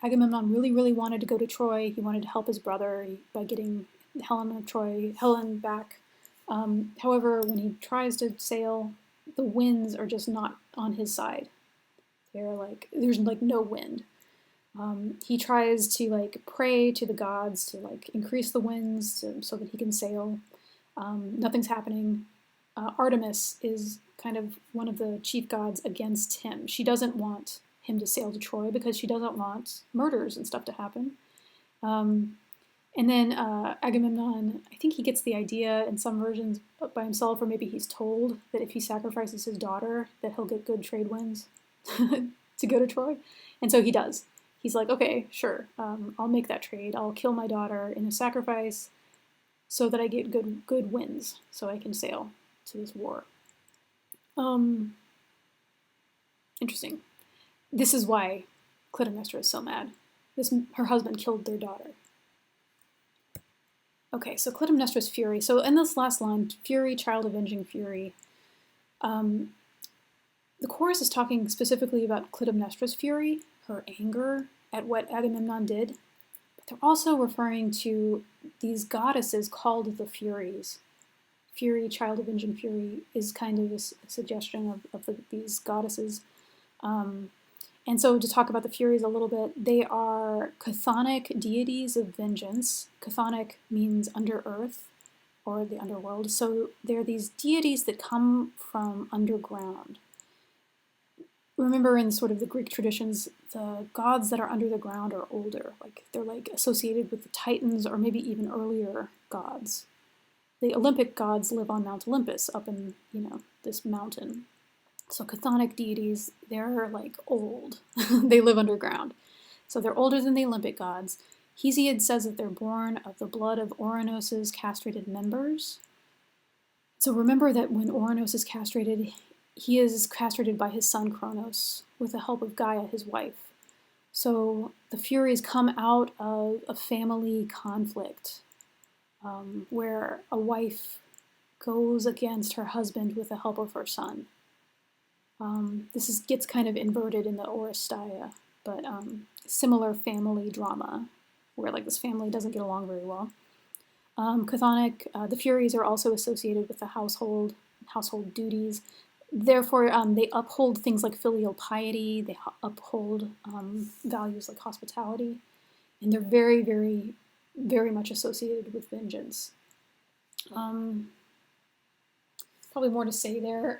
Agamemnon really wanted to go to Troy. He wanted to help his brother by getting Helen back. However, when he tries to sail, the winds are just not on his side. There's like no wind. He tries to pray to the gods to increase the winds so that he can sail. Nothing's happening. Artemis is kind of one of the chief gods against him. She doesn't want him to sail to Troy because she doesn't want murders and stuff to happen. And then Agamemnon, I think he gets the idea in some versions by himself, or maybe he's told that if he sacrifices his daughter, that he'll get good trade winds to go to Troy. And so he does. He's like, okay, sure, I'll make that trade. I'll kill my daughter in a sacrifice so that I get good winds, so I can sail to this war. Interesting. This is why Clytemnestra is so mad. Her husband killed their daughter. Okay, so Clytemnestra's fury. So in this last line, fury, child avenging fury, the chorus is talking specifically about Clytemnestra's fury, her anger at what Agamemnon did. But they're also referring to these goddesses called the Furies. Fury, child avenging fury is kind of a suggestion of these goddesses. And so to talk about the Furies a little bit, they are chthonic deities of vengeance. Chthonic means under earth or the underworld. So they're these deities that come from underground. Remember in sort of the Greek traditions, the gods that are under the ground are older. They're associated with the Titans or maybe even earlier gods. The Olympic gods live on Mount Olympus up in, this mountain. So chthonic deities, they're old. They live underground. So they're older than the Olympic gods. Hesiod says that they're born of the blood of Ouranos' castrated members. So remember that when Ouranos is castrated, he is castrated by his son Kronos with the help of Gaia, his wife. So the Furies come out of a family conflict where a wife goes against her husband with the help of her son. This gets kind of inverted in the Oresteia, but similar family drama where this family doesn't get along very well. Chthonic, the Furies are also associated with the household duties. Therefore, they uphold things like filial piety, they uphold values like hospitality, and they're very, very, very much associated with vengeance. Probably more to say there.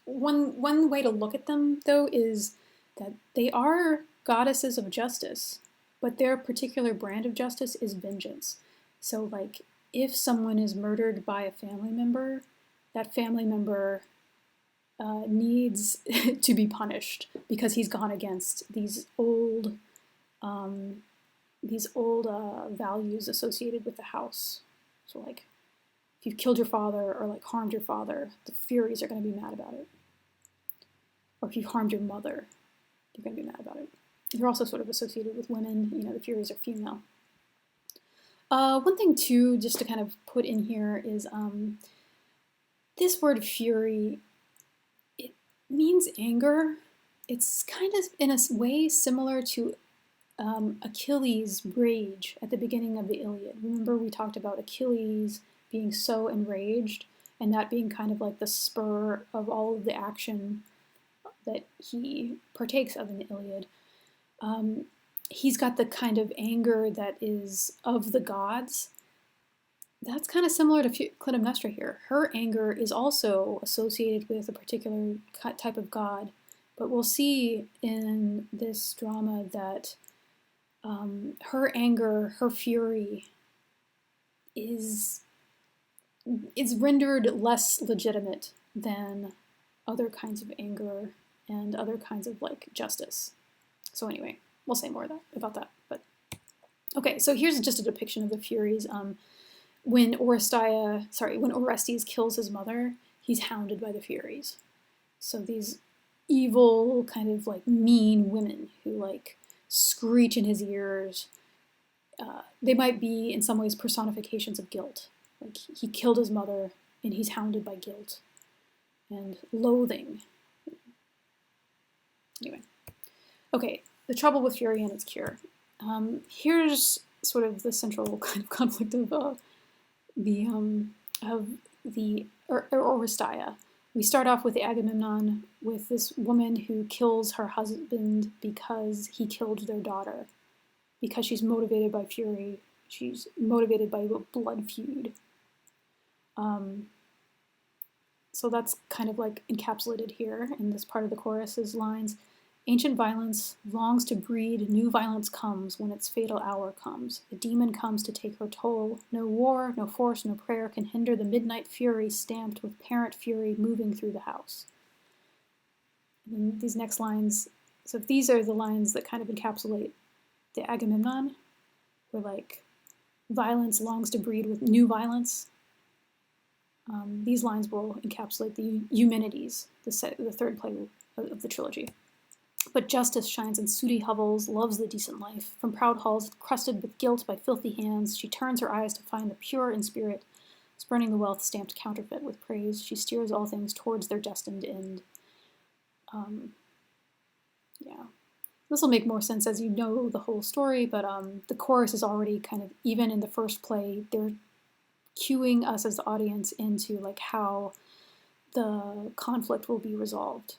One way to look at them, though, is that they are goddesses of justice, but their particular brand of justice is vengeance. So, if someone is murdered by a family member, that family member needs to be punished because he's gone against these old values associated with the house. So, if you've killed your father or harmed your father, the Furies are going to be mad about it. Or if you've harmed your mother, you're going to be mad about it. They're also sort of associated with women. The Furies are female. One thing, too, just to kind of put in here is this word fury, it means anger. It's kind of, in a way, similar to Achilles' rage at the beginning of the Iliad. Remember we talked about Achilles being so enraged, and that being kind of the spur of all of the action that he partakes of in the Iliad. He's got the kind of anger that is of the gods. That's kind of similar to Clytemnestra here. Her anger is also associated with a particular type of god, But we'll see in this drama that her anger, her fury is rendered less legitimate than other kinds of anger and other kinds of like justice. So anyway, we'll say more about that. But okay, so here's just a depiction of the Furies. When Orestes kills his mother, he's hounded by the Furies. So these evil, kind of like mean women who like screech in his ears. They might be in some ways personifications of guilt. Like he killed his mother and he's hounded by guilt and loathing. Anyway, okay, the trouble with fury and its cure. Here's sort of the central kind of conflict of the Oresteia. We start off with the Agamemnon, with this woman who kills her husband because he killed their daughter, because she's motivated by fury. She's motivated by a blood feud. So that's kind of like encapsulated here in this part of the chorus's lines. Ancient violence longs to breed, new violence comes when its fatal hour comes. A demon comes to take her toll. No war, no force, no prayer can hinder the midnight fury stamped with parent fury moving through the house. And then these next lines, so if these are the lines that kind of encapsulate the Agamemnon, where like violence longs to breed with new violence. These lines will encapsulate the Humanities, the third play of the trilogy. But justice shines in sooty hovels, loves the decent life. From proud halls, crusted with guilt by filthy hands, she turns her eyes to find the pure in spirit, spurning the wealth stamped counterfeit with praise. She steers all things towards their destined end. Yeah. This will make more sense as you know the whole story, but the chorus is already kind of, even in the first play, they're cueing us as the audience into like how the conflict will be resolved.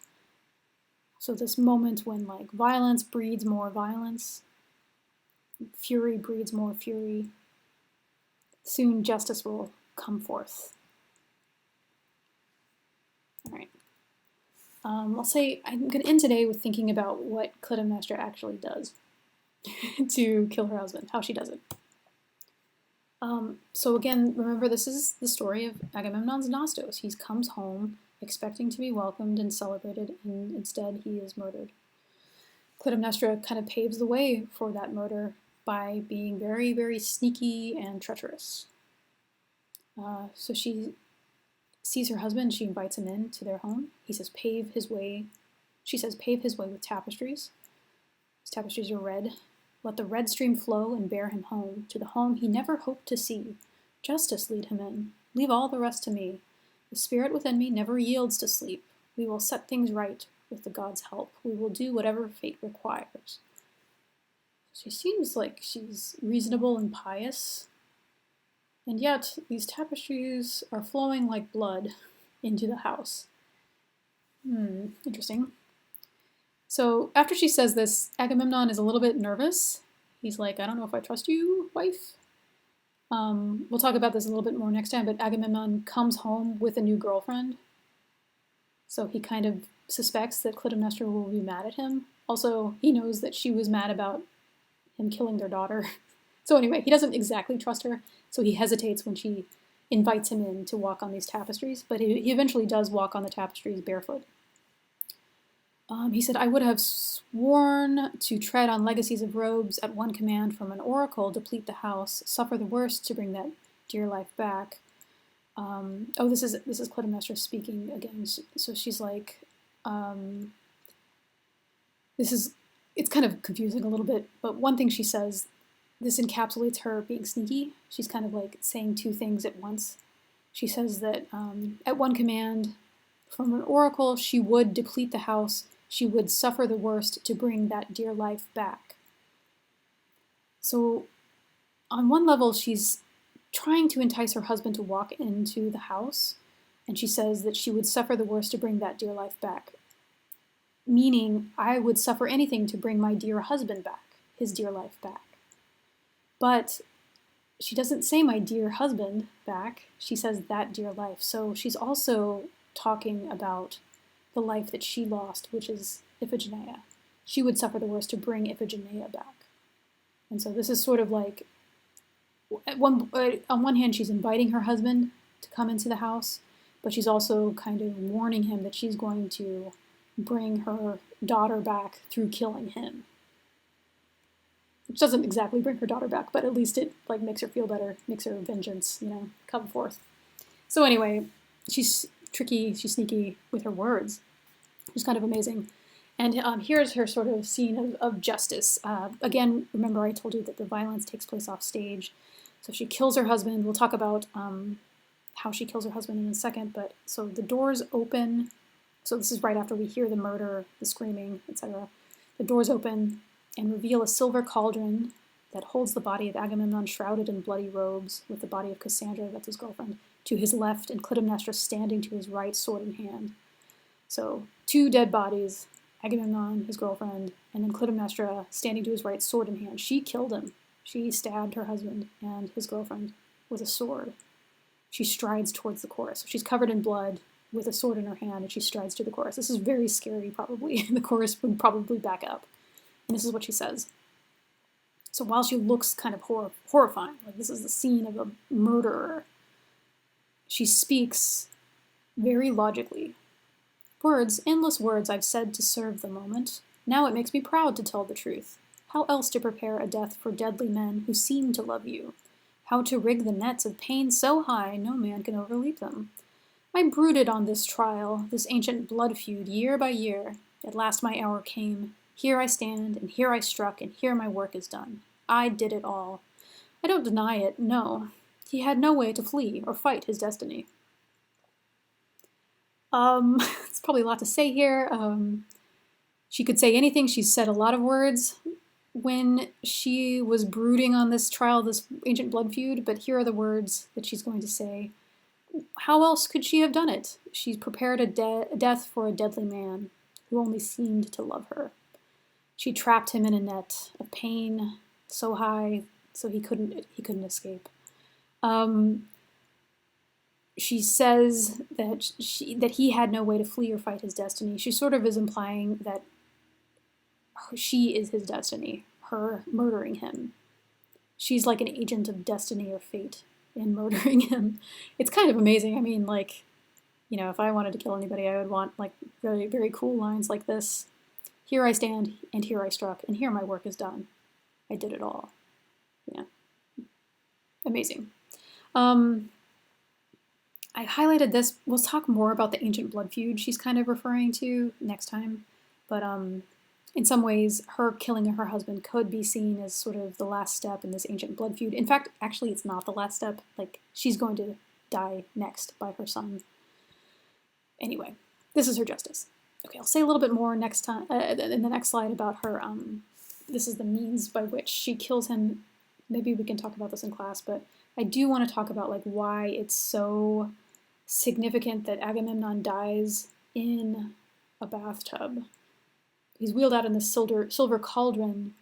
So this moment when like violence breeds more violence, fury breeds more fury, soon justice will come forth. All right. I'll say I'm going to end today with thinking about what Clytemnestra actually does to kill her husband, how she does it. So again, remember this is the story of Agamemnon's Nostos. He comes home expecting to be welcomed and celebrated, and instead he is murdered. Clytemnestra kind of paves the way for that murder by being very, very sneaky and treacherous. So she sees her husband, she invites him in to their home. She says, pave his way with tapestries. His tapestries are red. Let the red stream flow and bear him home, to the home he never hoped to see. Justice lead him in. Leave all the rest to me. The spirit within me never yields to sleep. We will set things right with the gods' help. We will do whatever fate requires. She seems like she's reasonable and pious, and yet these tapestries are flowing like blood into the house. Interesting. So after she says this, Agamemnon is a little bit nervous. He's like, I don't know if I trust you, wife. We'll talk about this a little bit more next time, but Agamemnon comes home with a new girlfriend. So he kind of suspects that Clytemnestra will be mad at him. Also, he knows that she was mad about him killing their daughter. So anyway, he doesn't exactly trust her, so he hesitates when she invites him in to walk on these tapestries, but he eventually does walk on the tapestries barefoot. He said, I would have sworn to tread on legacies of robes at one command from an oracle, deplete the house, suffer the worst to bring that dear life back. This is Clytemnestra speaking again. So she's like, it's kind of confusing a little bit, but one thing she says, this encapsulates her being sneaky. She's kind of like saying two things at once. She says that at one command from an oracle, she would deplete the house. She would suffer the worst to bring that dear life back. So on one level, she's trying to entice her husband to walk into the house, and she says that she would suffer the worst to bring that dear life back. Meaning, I would suffer anything to bring my dear husband back, his dear life back. But she doesn't say my dear husband back, she says that dear life. So she's also talking about the life that she lost, which is Iphigenia. She would suffer the worst to bring Iphigenia back. And so this is sort of like, on one hand, she's inviting her husband to come into the house, but she's also kind of warning him that she's going to bring her daughter back through killing him. Which doesn't exactly bring her daughter back, but at least it like makes her feel better, makes her vengeance, come forth. So anyway, she's tricky, she's sneaky with her words. It's kind of amazing. And here's her sort of scene of justice. Again, remember I told you that the violence takes place off stage. So she kills her husband. We'll talk about how she kills her husband in a second. But so the doors open. So this is right after we hear the murder, the screaming, etc. The doors open and reveal a silver cauldron that holds the body of Agamemnon shrouded in bloody robes, with the body of Cassandra, that's his girlfriend, to his left, and Clytemnestra standing to his right, sword in hand. So 2 dead bodies, Agamemnon, his girlfriend, and then Clytemnestra standing to his right, sword in hand. She killed him. She stabbed her husband and his girlfriend with a sword. She strides towards the chorus. So she's covered in blood with a sword in her hand, and she strides to the chorus. This is very scary, probably. The chorus would probably back up. And this is what she says. So while she looks kind of horrifying, like this is the scene of a murderer, she speaks very logically. Words, endless words I've said to serve the moment. Now it makes me proud to tell the truth. How else to prepare a death for deadly men who seem to love you? How to rig the nets of pain so high no man can overleap them? I brooded on this trial, this ancient blood feud, year by year. At last my hour came. Here I stand, and here I struck, and here my work is done. I did it all. I don't deny it, no. He had no way to flee or fight his destiny. It's probably a lot to say here. She could say anything. She's said a lot of words when she was brooding on this trial, this ancient blood feud, but here are the words that she's going to say. How else could she have done it? She's prepared a death for a deadly man who only seemed to love her. She trapped him in a net of pain so high so he couldn't escape. She says that he had no way to flee or fight his destiny. She sort of is implying that she is his destiny, her murdering him. She's like an agent of destiny or fate in murdering him. It's kind of amazing. I mean, like, if I wanted to kill anybody, I would want like very, very cool lines like this. Here I stand, and here I struck, and here my work is done. I did it all. Yeah. Amazing. I highlighted this. We'll talk more about the ancient blood feud she's kind of referring to next time. But in some ways, her killing her husband could be seen as sort of the last step in this ancient blood feud. In fact, actually, it's not the last step. Like, she's going to die next by her son. Anyway, this is her justice. Okay, I'll say a little bit more next time in the next slide about her. This is the means by which she kills him. Maybe we can talk about this in class, but I do want to talk about like why it's so significant that Agamemnon dies in a bathtub. He's wheeled out in the silver cauldron.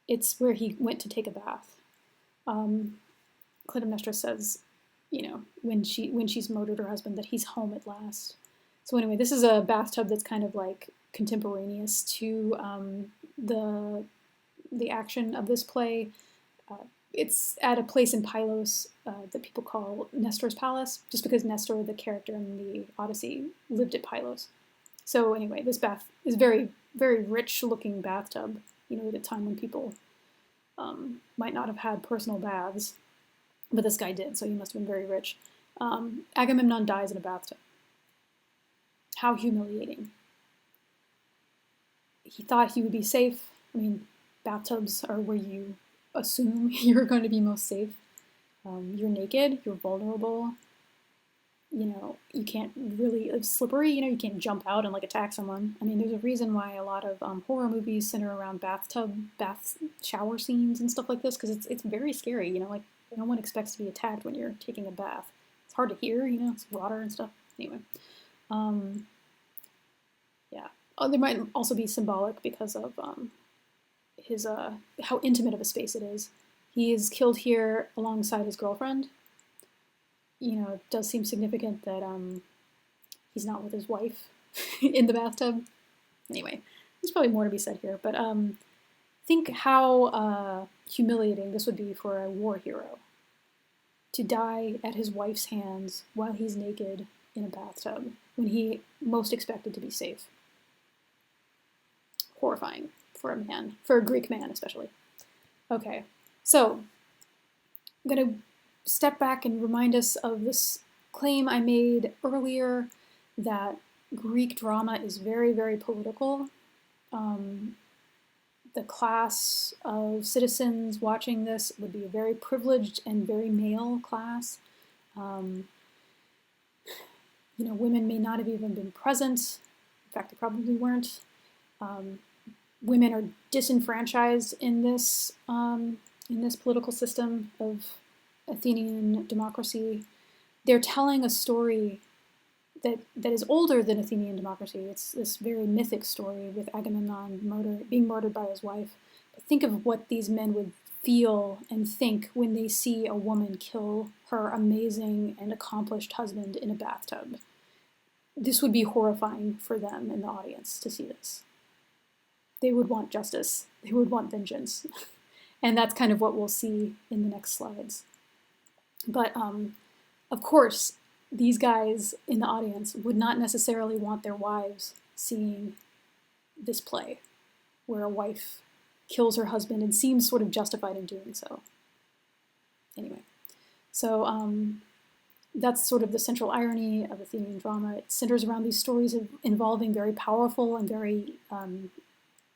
It's where he went to take a bath. Clytemnestra says, when she's murdered her husband, that he's home at last. So anyway, this is a bathtub that's kind of like contemporaneous to the action of this play. It's at a place in Pylos that people call Nestor's Palace, just because Nestor, the character in the Odyssey, lived at Pylos. So anyway, this bath is very, very rich-looking bathtub, at a time when people might not have had personal baths, but this guy did, so he must have been very rich. Agamemnon dies in a bathtub. How humiliating. He thought he would be safe. I mean, bathtubs are where you assume you're going to be most safe. You're naked, you're vulnerable, you can't really, it's slippery, you can't jump out and like attack someone. I mean, there's a reason why a lot of horror movies center around bath shower scenes and stuff like this, because it's very scary, like no one expects to be attacked when you're taking a bath. It's hard to hear, it's water and stuff. Anyway, yeah. There might also be symbolic because of his how intimate of a space it is. He is killed here alongside his girlfriend. It does seem significant that he's not with his wife in the bathtub. Anyway, there's probably more to be said here, but think how humiliating this would be for a war hero to die at his wife's hands while he's naked in a bathtub when he most expected to be safe. Horrifying for a man, for a Greek man especially. Okay, so I'm going to step back and remind us of this claim I made earlier that Greek drama is very, very political. The class of citizens watching this would be a very privileged and very male class. Women may not have even been present. In fact, they probably weren't. Women are disenfranchised in this political system of Athenian democracy. They're telling a story that is older than Athenian democracy. It's this very mythic story with Agamemnon being murdered by his wife. But think of what these men would feel and think when they see a woman kill her amazing and accomplished husband in a bathtub. This would be horrifying for them in the audience to see this. They would want justice. They would want vengeance. And that's kind of what we'll see in the next slides. But of course, these guys in the audience would not necessarily want their wives seeing this play where a wife kills her husband and seems sort of justified in doing so. Anyway, so that's sort of the central irony of Athenian drama. It centers around these stories involving very powerful and very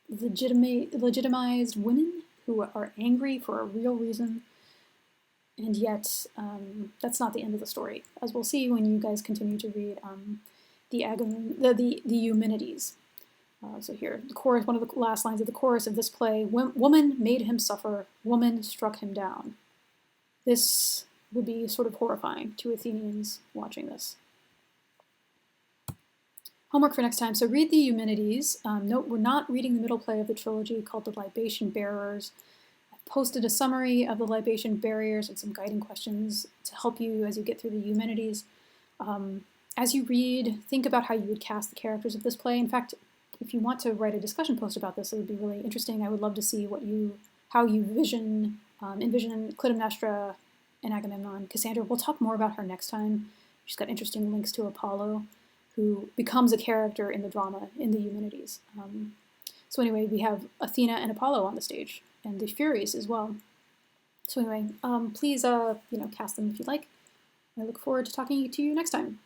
legitimized women who are angry for a real reason. And yet, that's not the end of the story, as we'll see when you guys continue to read the Humanities. So here, the chorus, one of the last lines of the chorus of this play: "Woman made him suffer, woman struck him down." This would be sort of horrifying to Athenians watching this. Homework for next time. So read the Humanities. Note we're not reading the middle play of the trilogy called The Libation Bearers. Posted a summary of the libation barriers and some guiding questions to help you as you get through the Humanities. As you read, think about how you would cast the characters of this play. In fact, if you want to write a discussion post about this, it would be really interesting. I would love to see how you envision Clytemnestra and Agamemnon. Cassandra, we'll talk more about her next time. She's got interesting links to Apollo, who becomes a character in the drama in the Humanities. So anyway, we have Athena and Apollo on the stage, and the Furies as well. So anyway, please cast them if you'd like. I look forward to talking to you next time.